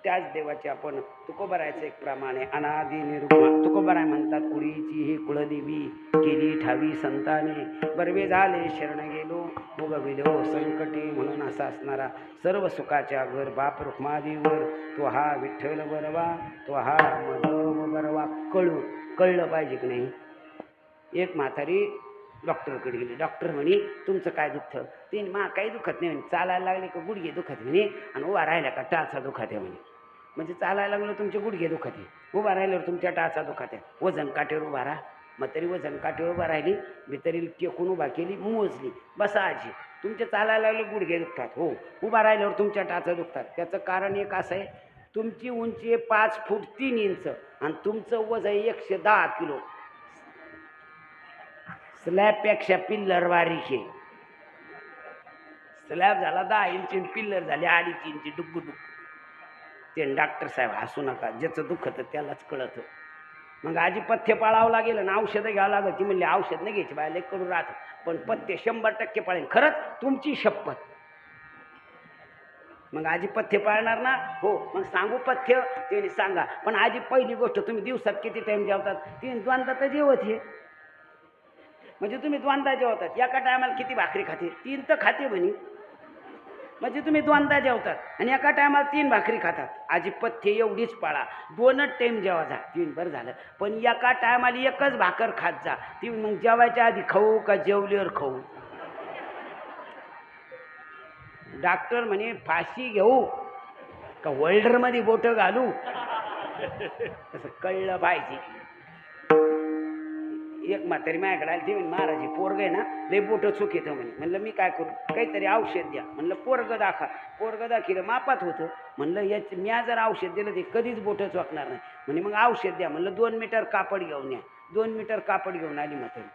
त्याच देवाचे आपण तुकोबरायचं एक प्रमाणे अनादि निरुपमा तुकोबराय म्हणतात. कुळीची ही कुळदेवी केली ठावी संताने, बरवे झाले शरण गेलो उगविलो संकटे. म्हणून असा असणारा सर्व सुखाच्या घर बाप रुक्मादेवीवर तो हा विठ्ठल बरवा, तो हा मधव बरवा. कळलं पाहिजे की नाही? एक म्हातारी डॉक्टरकडे गेली. डॉक्टर म्हणे तुमचं काय दुखतं? ते मा काही दुखत नाही म्हणे. चालायला लागले का गुडघे दुखत म्हणे आणि उभा राहिला का टाचा दुखत आहे म्हणे. म्हणजे चालायला लागलं तुमचे गुडघे दुखत आहे, उभा राहिल्यावर तुमच्या टाचा दुखत आहे. वजन काठीवर उभा राहा. मग तरी वजन काठीवर उभा राहिली, बितरी टेकून उभा केली, मोजली, बसा आजी. तुमचे चालायला लागले गुडघे दुखतात, हो. उभा राहिल्यावर तुमच्या टाचा दुखतात. त्याचं कारण एक असं आहे, तुमची उंची आहे 5 फूट 3 इंच आणि तुमचं वजन आहे 110 किलो. स्लॅबपेक्षा पिल्लर बारीक आहे. स्लॅब झाला 10 इंची, पिल्लर झाले 2.5 इंची. डुग्गू डुग्गू. ते डॉक्टर साहेब हसू नका, ज्याचं दुखतं त्यालाच कळतं. मग आजी पथ्य पाळावं लागेल आणि औषधं घ्यावं लागेल. ती म्हणली औषध नाही घ्यायची बाय, लेक करून राहतं, पण पथ्य 100% पाळेल. खरंच तुमची शपथ. मग आजी पथ्य पाळणार ना? हो. मग सांगू पथ्य? त्याने सांगा. पण आजी पहिली गोष्ट, तुम्ही दिवसात किती टाईम जेवतात? 3 द्वंदा तर जेवत हे. म्हणजे तुम्ही द्वंदा जेवतात. एका टायमाला किती भाकरी खाते? 3 तर खाते म्हणे. म्हणजे तुम्ही द्वंदा जेवतात आणि एका टायमाला 3 भाकरी खातात. आजी पथ्य एवढीच पाळा. 2च टाईम जेवा जा. 3 बरं झालं. पण एका टायमाला 1च भाकर खात जा. ती मग जेवायच्या आधी खाऊ का जेवल्यावर खाऊ? डॉक्टर म्हणे फाशी घेऊ का वेल्डरमध्ये बोटं घालू? तसं कळलं पाहिजे. एक म्हातारी माझ्याकडे आली, ती म्हणे महाराजी पोरग आहे ना लय बोटं चूक येतं म्हणे. म्हणलं मी काय करू? काहीतरी औषध द्या. म्हणलं पोरगं दाखवा. पोरगं दाखिलं मापात होतं. म्हणलं याच मी जर औषध दिलं ते कधीच बोटं चोकणार नाही. म्हणे मग औषध द्या. म्हणलं 2 मीटर कापड घेऊन या. 2 मीटर कापड घेऊन आली म्हातारी.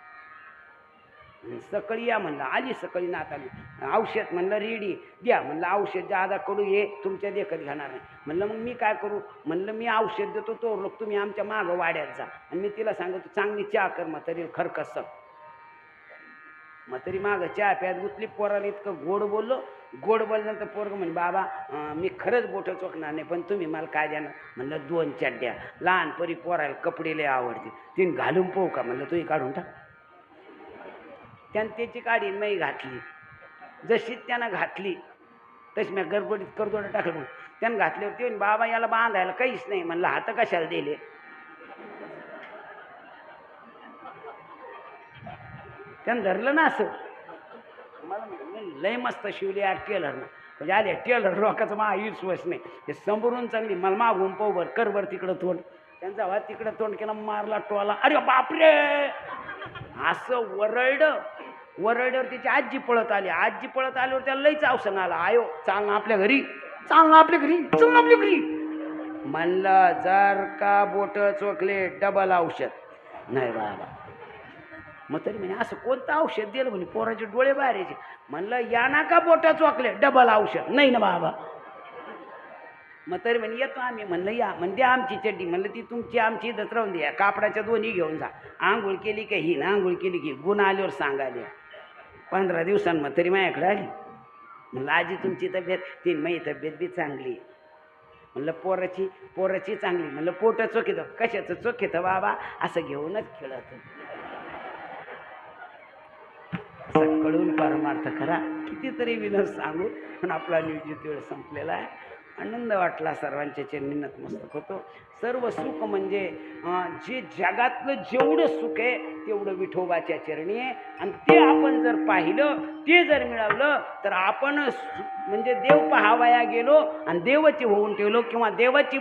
सकाळी या म्हणलं. आली सकाळी नात आली. औषध म्हणलं रेडी द्या. म्हणलं औषध ज्यादा कडू हे तुमच्या देखत घेणार नाही. म्हणलं मग मी काय करू? म्हणलं मी औषध देतो तो लोक तुम्ही आमच्या मागं वाड्यात जा आणि मी तिला सांगतो चांगली चहा कर म्हातारी खरकस. म्हातारी मागं चहा प्यात गुतली. पोराला इतकं गोड बोललो. गोड बोलल्यानंतर पोरग म्हणे बाबा मी खरंच बोटं चोकणार नाही, पण तुम्ही मला काय द्या ना? म्हणलं 2 चड्ड्या. लहानपणी पोराला कपडे लय आवडते, तिने घालून पाहू का? म्हणलं तुम्ही काढून टाक. त्यानं त्याची काढी मी घातली. जशी त्यानं घातली तशी मी गडबडीत करदोडं टाकलं. त्यानं घातल्यावर ते बाबा याला बांधायला काहीच नाही. म्हणलं हात कशाला दिले? त्यानं धरलं ना असं. मला लय मस्त शिवली या टेलरनं. म्हणजे आले टेलर लोकांचं मा विश्वास नाही. हे समोरून चांगली मला मागून पाहू बरं कर बरं तिकडं तोंड. त्यांचा हात तिकडं तोंड केला, मारला टोला. अरे बापरे असं वरडल्यावर तिची आजी पळत आली. आजी पळत आल्यावर त्याला लईच अवसर आला. आयो चाल ना आपल्या घरी चाल ना आपल्या घरी, चल ना आपल्या घरी. म्हणलं जर का बोट चोखले डबल औषध नाही बाबा. मग तरी म्हणे असं कोणतं औषध दिलं म्हणे पोराचे डोळे बाहेर यायचे. म्हणलं या ना का बोट चोखले डबल औषध नाही ना बाबा. मग तरी म्हणे येतो आम्ही. म्हणलं या. म्हणजे आमची चड्डी. म्हणलं ती तुमची आमची इथंच राहून द्या. कापडाच्या दोन्ही घेऊन जा. आंघोळ केली का ही ना आंघोळ केली की गुण आल्यावर सांगायला. 15 दिवसांमध्ये तरी माझ्याकडे आली. म्हणलं आजी तुमची तब्येत 3 महिने तब्येत बी चांगली. म्हणलं पोराची चांगली. म्हणलं पोट चोखीत. कशाचं चोखीत बाबा असं घेऊनच खेळत. असा कळून परमार्थ खरा. कितीतरी विनोद सांगू पण आपला नियोजित वेळ संपलेला आहे. आनंद वाटला. सर्वांच्या चरणी नतमस्तक होतो. सर्व सुख म्हणजे जे जगातलं जेवढं सुख आहे तेवढं विठोबाच्या चरणी आहे. आणि ते आपण जर पाहिलं, ते जर मिळवलं तर आपण म्हणजे देव पाहावया गेलो आणि देवाची होऊन ठेवलो. किंवा देवाची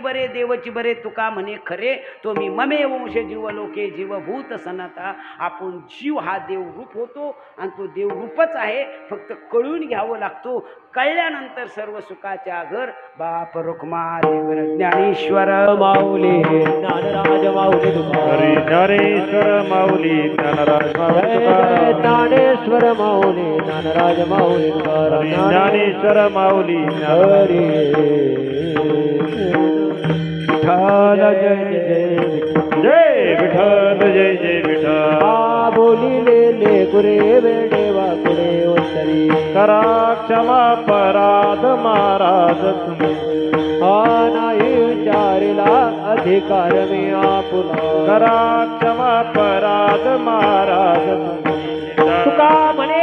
बरे तुका म्हणे खरे तो मी ममे वंश जीव लोके जीवभूत सनाता. आपण जीव हा देवरूप होतो आणि तो देवरूपच आहे. फक्त कळून घ्यावं लागतो. कळल्यानंतर सर्व सुखाच्या घर. बाप रुक्मा देवर ज्ञानेश्वर
माऊली ज्ञानराज माऊली
हरी ज्ञानेश्वर माऊली ज्ञानराज माऊली तुकाराम.
ज्ञानेश्वर माऊली ज्ञानराज माऊली तुकाराम.
ज्ञानेश्वर माऊली
हरी विठ्ठल जय जय
जय विठ्ठल जय जय विठ्ठल.
बोलिले गुरे वेडेवा गुरे उत्तरी.
करा क्षमा पराध महाराज तुम्ही.
हा नाही विचारिला अधिकार मी आपुला.
करा क्षमा पराध महाराज तुम्ही.
तुका म्हणे